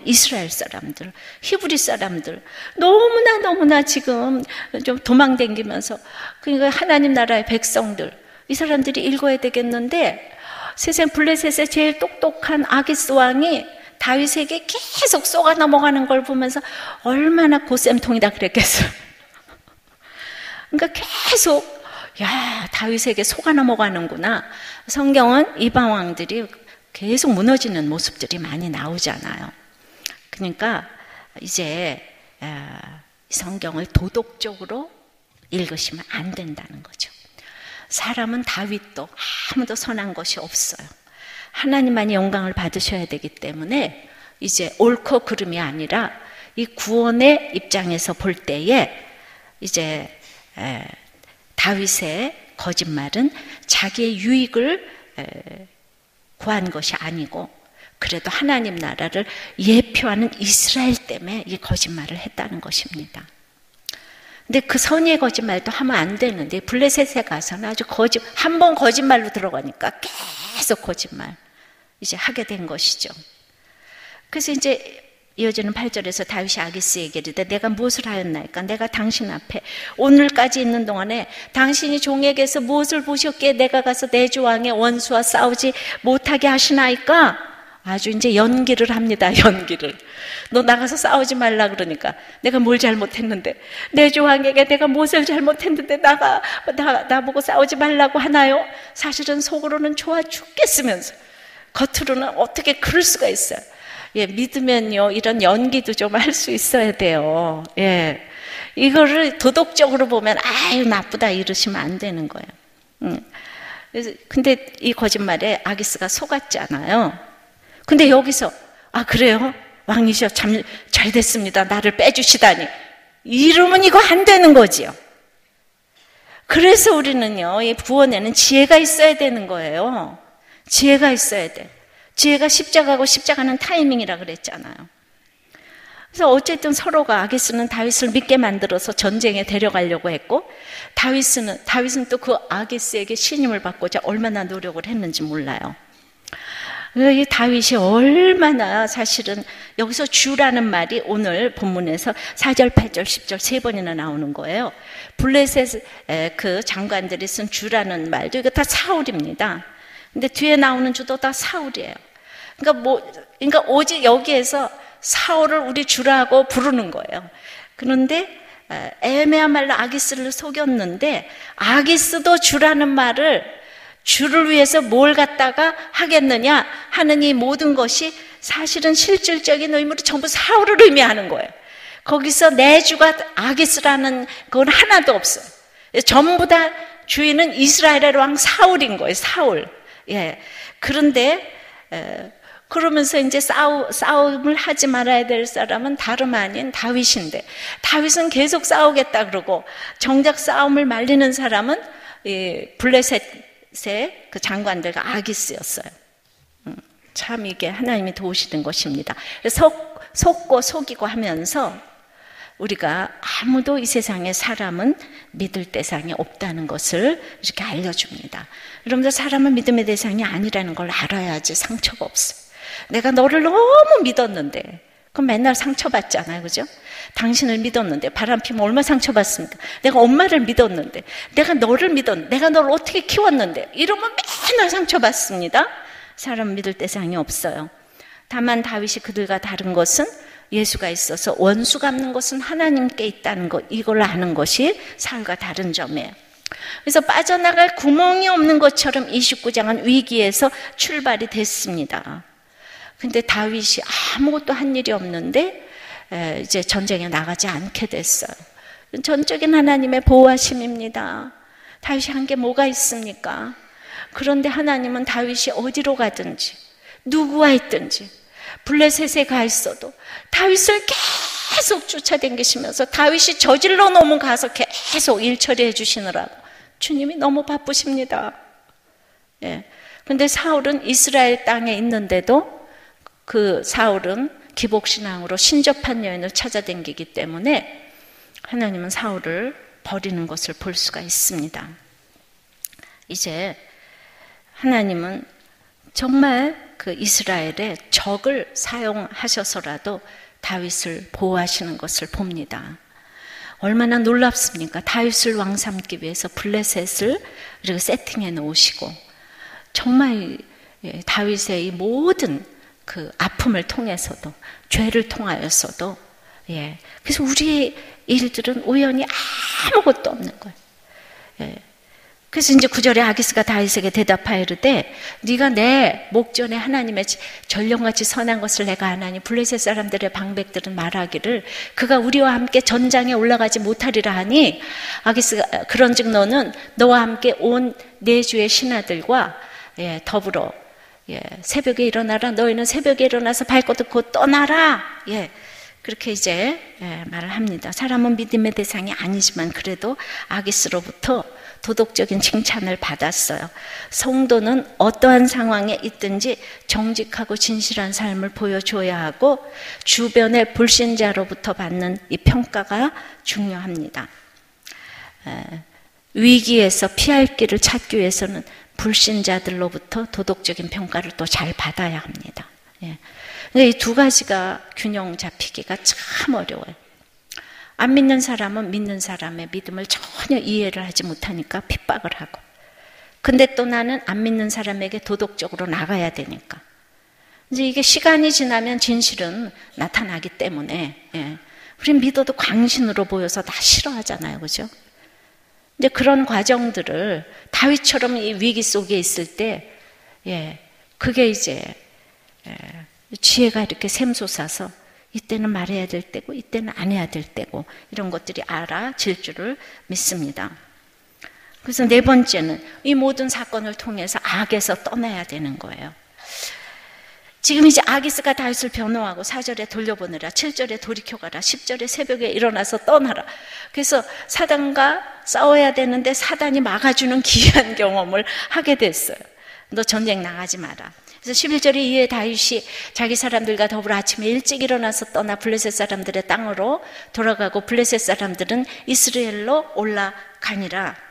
이스라엘 사람들, 히브리 사람들, 너무나 지금 좀 도망다니면서, 그러니까 하나님 나라의 백성들, 이 사람들이 읽어야 되겠는데, 세상 블레셋의 제일 똑똑한 아기스 왕이 다윗에게 계속 쏘가 넘어가는 걸 보면서 얼마나 고쌤통이다 그랬겠어요. 그러니까 계속 다윗에게 속아 넘어가는구나. 성경은 이방 왕들이 계속 무너지는 모습들이 많이 나오잖아요. 그러니까 이제 성경을 도덕적으로 읽으시면 안 된다는 거죠. 사람은 다윗도 아무도 선한 것이 없어요. 하나님만이 영광을 받으셔야 되기 때문에 이제 옳고 그름이 아니라 이 구원의 입장에서 볼 때에 이제 다윗의 거짓말은 자기의 유익을 구한 것이 아니고, 그래도 하나님 나라를 예표하는 이스라엘 때문에 이 거짓말을 했다는 것입니다. 근데 그 선의의 거짓말도 하면 안 되는데 블레셋에 가서는 아주 한 번 거짓말로 들어가니까 계속 거짓말 이제 하게 된 것이죠. 그래서 이제 이어지는 8절에서 다윗이 아기스에게 이르되 내가 무엇을 하였나이까? 내가 당신 앞에 오늘까지 있는 동안에 당신이 종에게서 무엇을 보셨기에 내가 가서 내 주 왕의 원수와 싸우지 못하게 하시나이까? 아주 이제 연기를 합니다. 연기를. 너 나가서 싸우지 말라 그러니까 내가 뭘 잘못했는데, 내 조항에게 내가 무엇을 잘못했는데 나보고 싸우지 말라고 하나요? 사실은 속으로는 좋아 죽겠으면서 겉으로는 어떻게 그럴 수가 있어요. 예, 믿으면요 이런 연기도 좀 할 수 있어야 돼요. 예, 이거를 도덕적으로 보면 아유 나쁘다 이러시면 안 되는 거예요. 그래서 근데 이 거짓말에 아기스가 속았잖아요. 근데 여기서 아 그래요? 왕이시여 참 잘 됐습니다. 나를 빼주시다니. 이러면 이거 안 되는 거지요. 그래서 우리는요 이 구원에는 지혜가 있어야 되는 거예요. 지혜가 있어야 돼. 지혜가 십자가고 십자가는 타이밍이라 그랬잖아요. 그래서 어쨌든 서로가 아기스는 다윗을 믿게 만들어서 전쟁에 데려가려고 했고, 다윗은 또 그 아기스에게 신임을 받고자 얼마나 노력을 했는지 몰라요. 이 다윗이 얼마나 사실은 여기서 주라는 말이 오늘 본문에서 4절, 8절, 10절 세 번이나 나오는 거예요. 블레셋 그 장관들이 쓴 주라는 말도 이거 다 사울입니다. 근데 뒤에 나오는 주도 다 사울이에요. 그러니까 오직 여기에서 사울을 우리 주라고 부르는 거예요. 그런데 애매한 말로 아기스를 속였는데 아기스도 주라는 말을 주를 위해서 뭘 갖다가 하겠느냐 하는 이 모든 것이 사실은 실질적인 의미로 전부 사울을 의미하는 거예요. 거기서 내 주가 아기스라는 건 하나도 없어요. 전부 다 주인은 이스라엘의 왕 사울인 거예요. 사울. 예. 그런데 그러면서 이제 싸움을 하지 말아야 될 사람은 다름 아닌 다윗인데, 다윗은 계속 싸우겠다 그러고 정작 싸움을 말리는 사람은 이 블레셋의 그 장관들과 아기스였어요. 참 이게 하나님이 도우시는 것입니다. 속고 속이고 하면서 우리가 아무도 이 세상에 사람은 믿을 대상이 없다는 것을 이렇게 알려줍니다. 여러분들 사람은 믿음의 대상이 아니라는 걸 알아야지 상처가 없어요. 내가 너를 너무 믿었는데 그럼 맨날 상처받잖아요. 그죠? 당신을 믿었는데 바람 피면 얼마나 상처받습니까? 내가 엄마를 믿었는데, 내가 너를 믿었는데, 내가 너를 어떻게 키웠는데, 이러면 맨날 상처받습니다. 사람 믿을 대상이 없어요. 다만 다윗이 그들과 다른 것은 예수가 있어서 원수 갚는 것은 하나님께 있다는 것, 이걸 아는 것이 사울과 다른 점이에요. 그래서 빠져나갈 구멍이 없는 것처럼 29장은 위기에서 출발이 됐습니다. 근데 다윗이 아무것도 한 일이 없는데 이제 전쟁에 나가지 않게 됐어요. 전적인 하나님의 보호하심입니다. 다윗이 한 게 뭐가 있습니까? 그런데 하나님은 다윗이 어디로 가든지 누구와 있든지 블레셋에 가 있어도 다윗을 계속 쫓아다니시면서 다윗이 저질러 놓으면 가서 계속 일 처리해 주시느라고 주님이 너무 바쁘십니다. 예. 근데 사울은 이스라엘 땅에 있는데도 그 사울은 기복신앙으로 신접한 여인을 찾아다니기 때문에 하나님은 사울을 버리는 것을 볼 수가 있습니다. 이제 하나님은 정말 그 이스라엘의 적을 사용하셔서라도 다윗을 보호하시는 것을 봅니다. 얼마나 놀랍습니까? 다윗을 왕 삼기 위해서 블레셋을 이렇게 세팅해 놓으시고, 정말 다윗의 이 모든 그 아픔을 통해서도, 죄를 통하여서도, 예. 그래서 우리의 일들은 우연히 아무것도 없는 거예요. 예. 그래서 이제 9절에 아기스가 다윗에게 대답하여 이르되 네가 내 목전에 하나님의 전령같이 선한 것을 내가 아나니 블레셋 사람들의 방백들은 말하기를 그가 우리와 함께 전장에 올라가지 못하리라 하니, 아기스가 그런즉 너는 너와 함께 온 내 주의 신하들과 더불어 새벽에 일어나라. 너희는 새벽에 일어나서 발걷고 곧 떠나라. 그렇게 이제 말을 합니다. 사람은 믿음의 대상이 아니지만 그래도 아기스로부터 도덕적인 칭찬을 받았어요. 성도는 어떠한 상황에 있든지 정직하고 진실한 삶을 보여줘야 하고 주변의 불신자로부터 받는 이 평가가 중요합니다. 위기에서 피할 길을 찾기 위해서는 불신자들로부터 도덕적인 평가를 또 잘 받아야 합니다. 이 두 가지가 균형 잡히기가 참 어려워요. 안 믿는 사람은 믿는 사람의 믿음을 전혀 이해를 하지 못하니까 핍박을 하고, 근데 또 나는 안 믿는 사람에게 도덕적으로 나가야 되니까 이제 이게 시간이 지나면 진실은 나타나기 때문에, 우린 믿어도 광신으로 보여서 다 싫어하잖아요. 그죠? 이제 그런 과정들을 다윗처럼 이 위기 속에 있을 때, 그게 이제, 지혜가 이렇게 샘솟아서 이때는 말해야 될 때고, 이때는 안 해야 될 때고, 이런 것들이 알아질 줄을 믿습니다. 그래서 네 번째는 이 모든 사건을 통해서 악에서 떠나야 되는 거예요. 지금 이제 아기스가 다윗을 변호하고 4절에 돌려보내라, 7절에 돌이켜가라, 10절에 새벽에 일어나서 떠나라. 그래서 사단과 싸워야 되는데 사단이 막아주는 기이한 경험을 하게 됐어요. 너 전쟁 나가지 마라. 그래서 11절에 이에 다윗이 자기 사람들과 더불어 아침에 일찍 일어나서 떠나 블레셋 사람들의 땅으로 돌아가고 블레셋 사람들은 이스라엘로 올라가니라.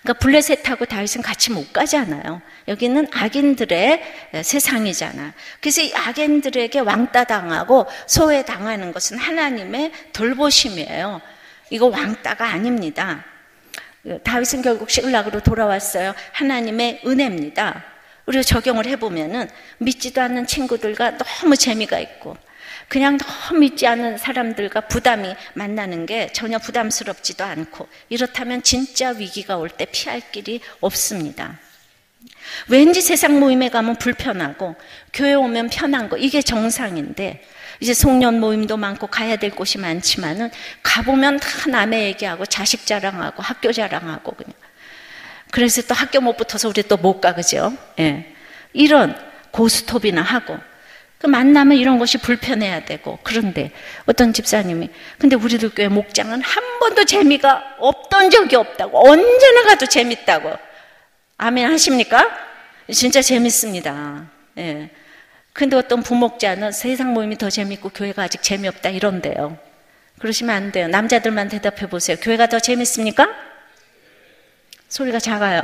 그러니까 블레셋하고 다윗은 같이 못 가잖아요. 여기는 악인들의 세상이잖아. 그래서 이 악인들에게 왕따 당하고 소외당하는 것은 하나님의 돌보심이에요. 이거 왕따가 아닙니다. 다윗은 결국 실락으로 돌아왔어요. 하나님의 은혜입니다. 우리가 적용을 해보면은 믿지도 않는 친구들과 너무 재미가 있고 그냥 너무 믿지 않는 사람들과 부담이 만나는 게 전혀 부담스럽지도 않고, 이렇다면 진짜 위기가 올 때 피할 길이 없습니다. 왠지 세상 모임에 가면 불편하고 교회 오면 편한 거, 이게 정상인데 이제 송년 모임도 많고 가야 될 곳이 많지만은 가보면 다 남의 얘기하고 자식 자랑하고 학교 자랑하고 그냥. 그래서 또 학교 못 붙어서 우리 또 못 가, 그죠? 이런 고스톱이나 하고 그 만나면 이런 것이 불편해야 되고. 그런데 어떤 집사님이 근데 우리들 교회 목장은 한 번도 재미가 없던 적이 없다고, 언제나 가도 재밌다고. 아멘 하십니까? 진짜 재밌습니다. 근데 어떤 부목자는 세상 모임이 더 재밌고 교회가 아직 재미없다 이런데요. 그러시면 안 돼요. 남자들만 대답해 보세요. 교회가 더 재밌습니까? 소리가 작아요.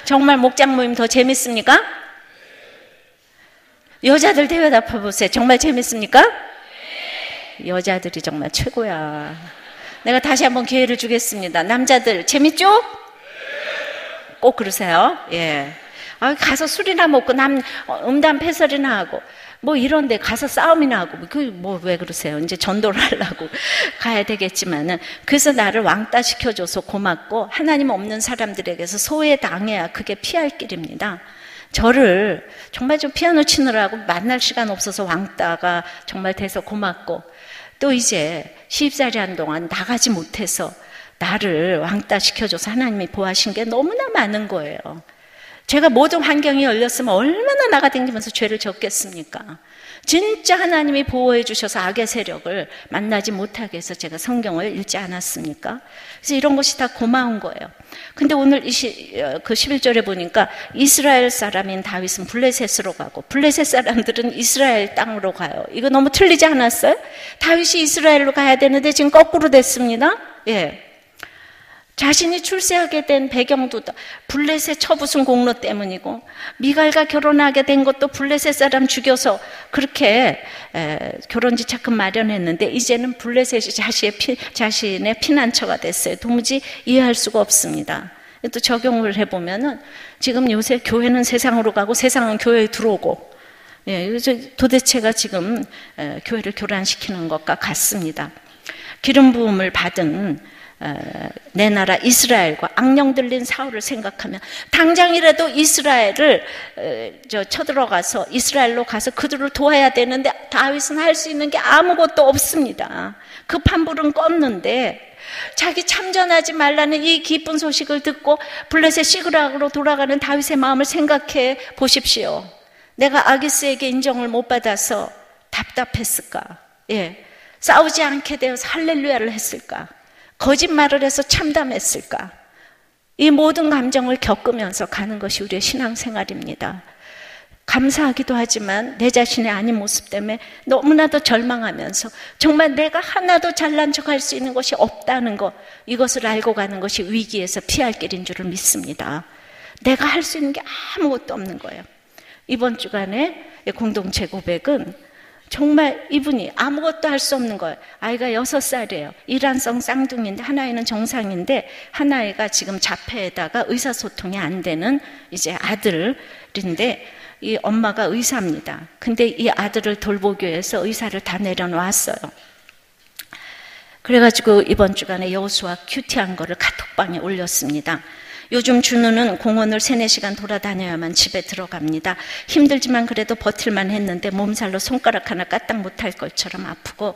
정말 목장 모임 더 재밌습니까? 여자들 대답해 보세요. 정말 재밌습니까? 여자들이 정말 최고야. 내가 다시 한번 기회를 주겠습니다. 남자들 재밌죠? 꼭 그러세요. 가서 술이나 먹고 음담 패설이나 하고 뭐 이런데 가서 싸움이나 하고 왜 그러세요? 이제 전도를 하려고 가야 되겠지만은, 그래서 나를 왕따 시켜줘서 고맙고 하나님 없는 사람들에게서 소외당해야 그게 피할 길입니다. 저를 정말 좀 피아노 치느라고 만날 시간 없어서 왕따가 정말 돼서 고맙고, 또 이제 시집살이 한동안 나가지 못해서 나를 왕따 시켜줘서 하나님이 보호하신 게 너무나 많은 거예요. 제가 모든 환경이 열렸으면 얼마나 나가다니면서 죄를 졌겠습니까? 진짜 하나님이 보호해 주셔서 악의 세력을 만나지 못하게 해서 제가 성경을 읽지 않았습니까? 그래서 이런 것이 다 고마운 거예요. 근데 오늘 그 11절에 보니까 이스라엘 사람인 다윗은 블레셋으로 가고 블레셋 사람들은 이스라엘 땅으로 가요. 이거 너무 틀리지 않았어요? 다윗이 이스라엘로 가야 되는데 지금 거꾸로 됐습니다. 자신이 출세하게 된 배경도 블레셋 처부순 공로 때문이고, 미갈과 결혼하게 된 것도 블레셋 사람 죽여서 그렇게 결혼지 차금 마련했는데 이제는 블레셋이 자신의 피난처가 됐어요. 도무지 이해할 수가 없습니다. 또 적용을 해보면은 지금 요새 교회는 세상으로 가고 세상은 교회에 들어오고, 도대체가 지금 교회를 교란시키는 것과 같습니다. 기름 부음을 받은 내 나라 이스라엘과 악령 들린 사울을 생각하면 당장이라도 이스라엘을 쳐들어가서 이스라엘로 가서 그들을 도와야 되는데 다윗은 할 수 있는 게 아무것도 없습니다. 급한 불은 껐는데 자기 참전하지 말라는 이 기쁜 소식을 듣고 블레셋 시그락으로 돌아가는 다윗의 마음을 생각해 보십시오. 내가 아기스에게 인정을 못 받아서 답답했을까? 싸우지 않게 되어서 할렐루야를 했을까? 거짓말을 해서 참담했을까? 이 모든 감정을 겪으면서 가는 것이 우리의 신앙생활입니다. 감사하기도 하지만 내 자신의 아닌 모습 때문에 너무나도 절망하면서 정말 내가 하나도 잘난 척할 수 있는 것이 없다는 것, 이것을 알고 가는 것이 위기에서 피할 길인 줄을 믿습니다. 내가 할 수 있는 게 아무것도 없는 거예요. 이번 주간에 공동체 고백은 정말 이분이 아무것도 할 수 없는 거예요. 아이가 6살이에요. 이란성 쌍둥이인데 하나이는 정상인데 하나이가 지금 자폐에다가 의사소통이 안 되는 이제 아들인데 이 엄마가 의사입니다. 근데 이 아들을 돌보기 위해서 의사를 다 내려놨어요. 그래가지고 이번 주간에 여호수아 큐티한 거를 카톡방에 올렸습니다. 요즘 준우는 공원을 3-4시간 돌아다녀야만 집에 들어갑니다. 힘들지만 그래도 버틸만 했는데 몸살로 손가락 하나 까딱 못할 것처럼 아프고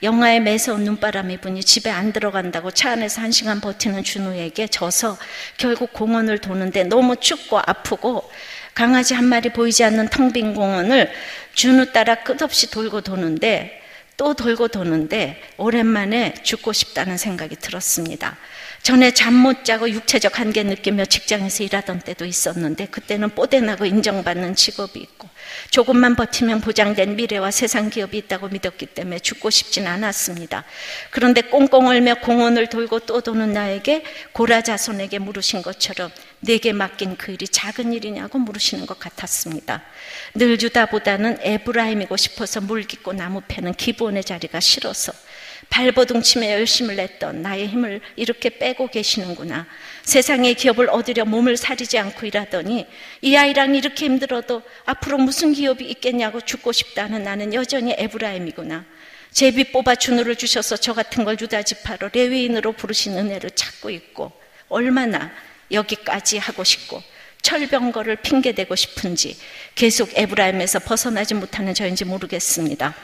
영하에 매서운 눈바람이 부니 집에 안 들어간다고 차 안에서 1시간 버티는 준우에게 져서 결국 공원을 도는데 너무 춥고 아프고 강아지 한 마리 보이지 않는 텅 빈 공원을 준우 따라 끝없이 돌고 도는데 또 돌고 도는데 오랜만에 죽고 싶다는 생각이 들었습니다. 전에 잠 못 자고 육체적 한계 느끼며 직장에서 일하던 때도 있었는데 그때는 뽀대나고 인정받는 직업이 있고 조금만 버티면 보장된 미래와 세상 기업이 있다고 믿었기 때문에 죽고 싶진 않았습니다. 그런데 꽁꽁 얼며 공원을 돌고 또 도는 나에게 고라자손에게 물으신 것처럼 내게 맡긴 그 일이 작은 일이냐고 물으시는 것 같았습니다. 늘 유다보다는 에브라임이고 싶어서 물 깊고 나무 패는 기브온의 자리가 싫어서 발버둥 치며 열심을 냈던 나의 힘을 이렇게 빼고 계시는구나. 세상의 기업을 얻으려 몸을 사리지 않고 일하더니 이 아이랑 이렇게 힘들어도 앞으로 무슨 기업이 있겠냐고 죽고 싶다는 나는 여전히 에브라임이구나. 제비 뽑아 준우를 주셔서 저 같은 걸 유다 지파로 레위인으로 부르신 은혜를 찾고 있고 얼마나 여기까지 하고 싶고 철병거를 핑계대고 싶은지 계속 에브라임에서 벗어나지 못하는 저인지 모르겠습니다.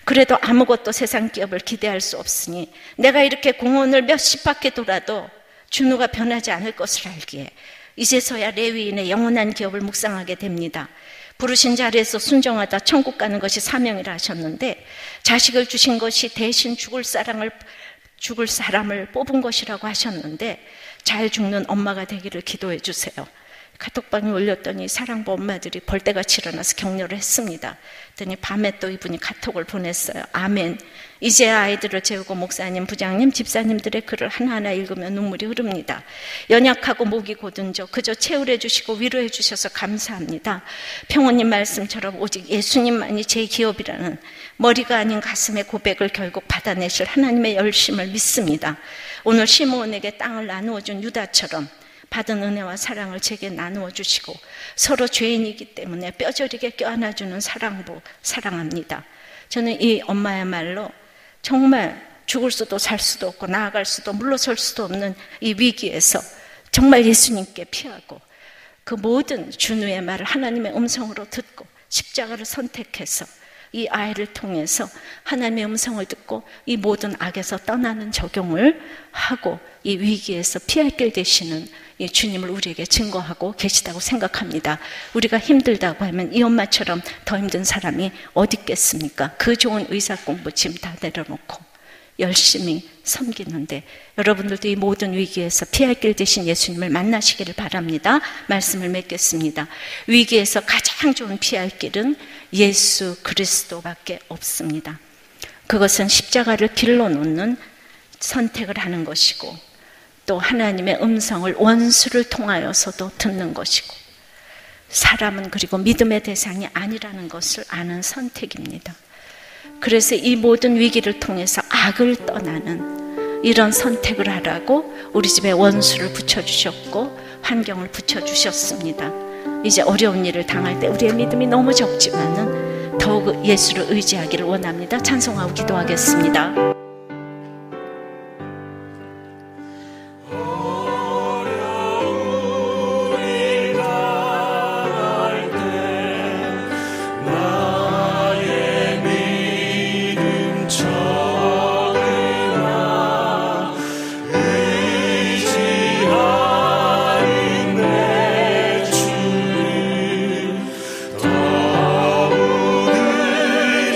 그래도 아무것도 세상 기업을 기대할 수 없으니 내가 이렇게 공원을 몇십 바퀴 돌아도 준우가 변하지 않을 것을 알기에 이제서야 레위인의 영원한 기업을 묵상하게 됩니다. 부르신 자리에서 순종하다 천국 가는 것이 사명이라 하셨는데 자식을 주신 것이 대신 죽을 사람을 뽑은 것이라고 하셨는데 잘 죽는 엄마가 되기를 기도해 주세요. 카톡방에 올렸더니 사랑부 엄마들이 벌떼같이 일어나서 격려를 했습니다. 그랬더니 밤에 또 이분이 카톡을 보냈어요. 아멘. 이제 아이들을 재우고 목사님, 부장님, 집사님들의 글을 하나하나 읽으면 눈물이 흐릅니다. 연약하고 목이 고든 저 그저 채울해 주시고 위로해 주셔서 감사합니다. 평호님 말씀처럼 오직 예수님만이 제 기업이라는 머리가 아닌 가슴의 고백을 결국 받아내실 하나님의 열심을 믿습니다. 오늘 시므온에게 땅을 나누어 준 유다처럼 받은 은혜와 사랑을 제게 나누어 주시고 서로 죄인이기 때문에 뼈저리게 껴안아주는 사랑부 사랑합니다. 저는 이 엄마야말로 정말 죽을 수도 살 수도 없고 나아갈 수도 물러설 수도 없는 이 위기에서 정말 예수님께 피하고 그 모든 준우의 말을 하나님의 음성으로 듣고 십자가를 선택해서 이 아이를 통해서 하나님의 음성을 듣고 이 모든 악에서 떠나는 적용을 하고 이 위기에서 피할 길 되시는 이 주님을 우리에게 증거하고 계시다고 생각합니다. 우리가 힘들다고 하면 이 엄마처럼 더 힘든 사람이 어디 있겠습니까? 그 좋은 의사 공부 지금 다 내려놓고 열심히 섬기는데 여러분들도 이 모든 위기에서 피할 길 되신 예수님을 만나시기를 바랍니다. 말씀을 맺겠습니다. 위기에서 가장 좋은 피할 길은 예수 그리스도밖에 없습니다. 그것은 십자가를 길로 놓는 선택을 하는 것이고 또 하나님의 음성을 원수를 통하여서도 듣는 것이고 사람은 그리고 믿음의 대상이 아니라는 것을 아는 선택입니다. 그래서 이 모든 위기를 통해서 악을 떠나는 이런 선택을 하라고 우리 집에 원수를 붙여주셨고 환경을 붙여주셨습니다. 이제 어려운 일을 당할 때 우리의 믿음이 너무 적지만은 더욱 예수를 의지하기를 원합니다. 찬송하고 기도하겠습니다. 더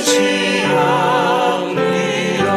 울지 않으리라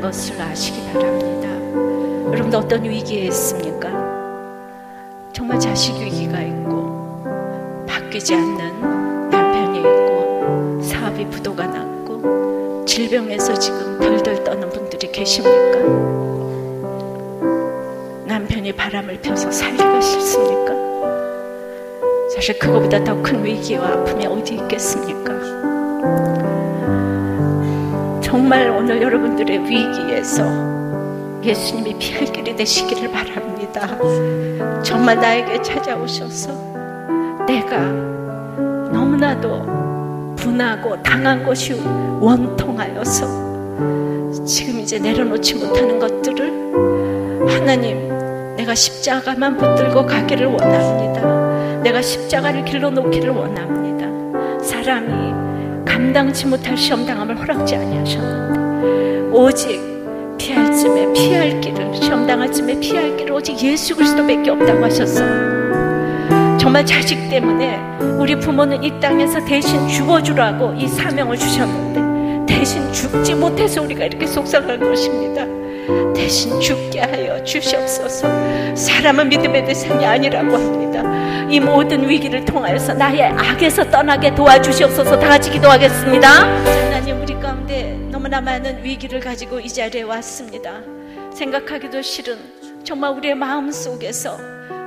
것을 아시기 바랍니다. 여러분들 어떤 위기에 있습니까? 정말 자식 위기가 있고 바뀌지 않는 남편이 있고 사업이 부도가 났고 질병에서 지금 덜덜 떠는 분들이 계십니까? 남편이 바람을 펴서 살기가 싫습니까? 사실 그거보다 더 큰 위기와 아픔이 어디 있겠습니까? 정말 오늘 여러분들의 위기에서 예수님이 피할 길이 되시기를 바랍니다. 정말 나에게 찾아오셔서 내가 너무나도 분하고 당한 것이 원통하여서 지금 이제 내려놓지 못하는 것들을 하나님, 내가 십자가만 붙들고 가기를 원합니다. 내가 십자가를 길러 놓기를 원합니다. 사람이 감당치 못할 시험당함을 허락지 아니하셨는데 오직 피할 쯤에 피할 길을, 시험당할 쯤에 피할 길을 오직 예수 그리스도밖에 없다고 하셨어요. 정말 자식 때문에 우리 부모는 이 땅에서 대신 죽어주라고 이 사명을 주셨는데 대신 죽지 못해서 우리가 이렇게 속상한 것입니다. 대신 죽게 하여 주시옵소서. 사람은 믿음의 대상이 아니라고 합니다. 이 모든 위기를 통하여서 나의 악에서 떠나게 도와주시옵소서. 다 같이 기도하겠습니다. 하나님, 우리 가운데 너무나 많은 위기를 가지고 이 자리에 왔습니다. 생각하기도 싫은 정말 우리의 마음 속에서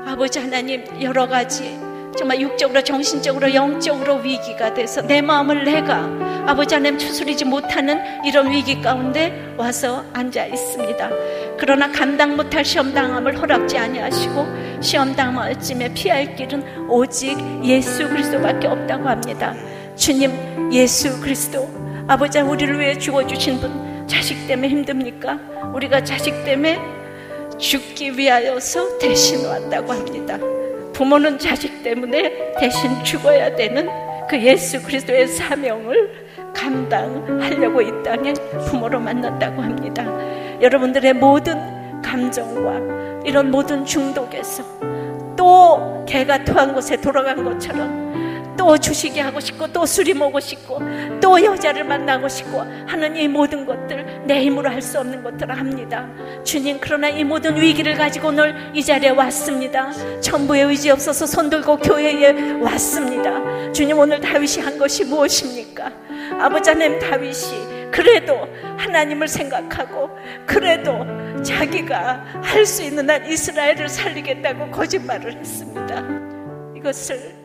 아버지 하나님, 여러 가지 정말 육적으로, 정신적으로, 영적으로 위기가 돼서 내 마음을 내가 아버지 하나님 추스리지 못하는 이런 위기 가운데 와서 앉아 있습니다. 그러나 감당 못할 시험당함을 허락지 아니하시고 시험당할 쯤에 피할 길은 오직 예수 그리스도밖에 없다고 합니다. 주님, 예수 그리스도 아버지, 우리를 위해 죽어주신 분 자식 때문에 힘듭니까? 우리가 자식 때문에 죽기 위하여서 대신 왔다고 합니다. 부모는 자식 때문에 대신 죽어야 되는 그 예수 그리스도의 사명을 감당하려고 이 땅에 부모로 만났다고 합니다. 여러분들의 모든 감정과 이런 모든 중독에서 또 개가 토한 곳에 돌아간 것처럼 또 주식이 하고 싶고 또 술이 먹고 싶고 또 여자를 만나고 싶고 하는 이 모든 것들, 내 힘으로 할 수 없는 것들을 합니다. 주님, 그러나 이 모든 위기를 가지고 오늘 이 자리에 왔습니다. 천부의 의지 없어서 손들고 교회에 왔습니다. 주님, 오늘 다윗이 한 것이 무엇입니까? 아버지 하나님, 다윗이 그래도 하나님을 생각하고 그래도 자기가 할 수 있는 한 이스라엘을 살리겠다고 거짓말을 했습니다. 이것을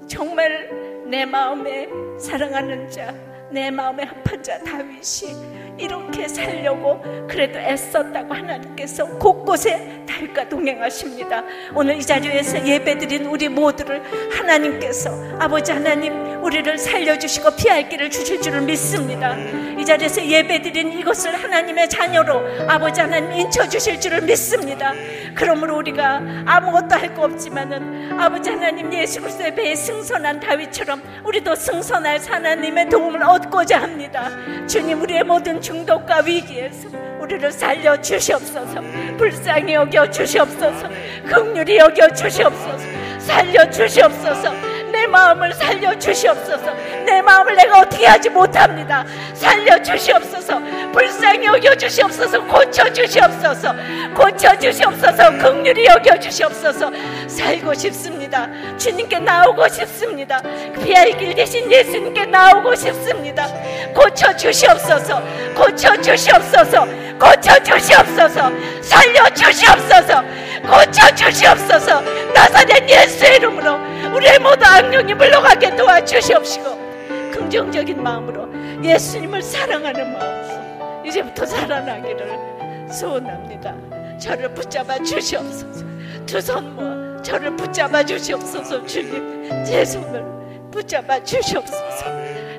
정말 내 마음에 사랑하는 자, 내 마음에 합한 자 다윗이 이렇게 살려고 그래도 애썼다고 하나님께서 곳곳에 다윗과 동행하십니다. 오늘 이 자리에서 예배드린 우리 모두를 하나님께서 아버지 하나님 우리를 살려주시고 피할 길을 주실 줄을 믿습니다. 이 자리에서 예배드린 이것을 하나님의 자녀로 아버지 하나님 인쳐주실 줄을 믿습니다. 그러므로 우리가 아무것도 할 거 없지만은 아버지 하나님 예수 그리스도의 배에 승선한 다윗처럼 우리도 승선할 하나님의 도움을 얻고자 합니다. 주님, 우리의 모든 중독과 위기에서 우리를 살려 주시옵소서. 불쌍히 여겨 주시옵소서. 긍휼히 여겨 주시옵소서. 살려 주시옵소서. 내 마음을 살려 주시옵소서. 내 마음을 내가 어떻게 하지 못합니다. 살려 주시옵소서. 불쌍히 여겨 주시옵소서. 고쳐 주시옵소서. 고쳐 주시옵소서. 긍휼히 여겨 주시옵소서. 살고 싶습니다. 주님께 나오고 싶습니다. 피할 길 대신 예수님께 나오고 싶습니다. 고쳐 주시옵소서. 고쳐 주시옵소서. 고쳐 주시옵소서. 살려 주시옵소서. 고쳐 주시옵소서. 나사렛 예수의 이름으로 우리의 모든 악령이 물러가게 도와주시옵시고 긍정적인 마음으로 예수님을 사랑하는 마음으로 이제부터 살아나기를 소원합니다. 저를 붙잡아 주시옵소서. 두 손 모아 저를 붙잡아 주시옵소서. 주님, 제 손을 붙잡아 주시옵소서.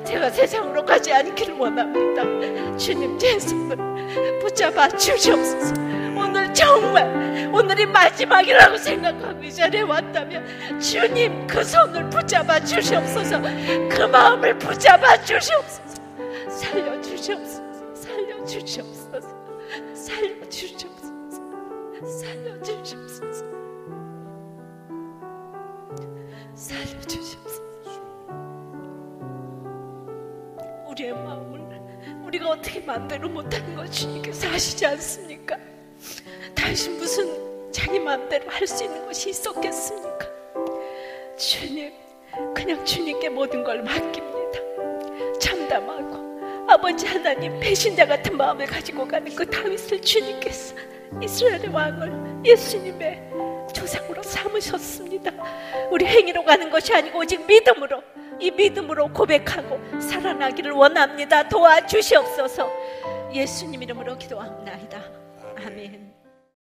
제가 세상으로 가지 않기를 원합니다. 주님, 제 손을 붙잡아 주시옵소서. 오늘 정말 오늘이 마지막이라고 생각하고 이 자리에 왔다면 주님 그 손을 붙잡아 주시옵소서. 그 마음을 붙잡아 주시옵소서. 살려 주시옵소서. 살려 주시옵소서. 살려 주시옵소서. 살려 주시옵소서. 살려 주시옵소서. 우리의 마음을 우리가 어떻게 마음대로 못하는 것 주님께서 아시지 않습니까? 당신 무슨 자기 마음대로 할 수 있는 것이 있었겠습니까? 주님, 그냥 주님께 모든 걸 맡깁니다. 참담하고 아버지 하나님 배신자 같은 마음을 가지고 가는 그 다윗을 주님께서 이스라엘의 왕을 예수님의 조상으로 삼으셨습니다. 우리 행위로 가는 것이 아니고 오직 믿음으로, 이 믿음으로 고백하고 살아나기를 원합니다. 도와주시옵소서. 예수님 이름으로 기도합니다. 아멘.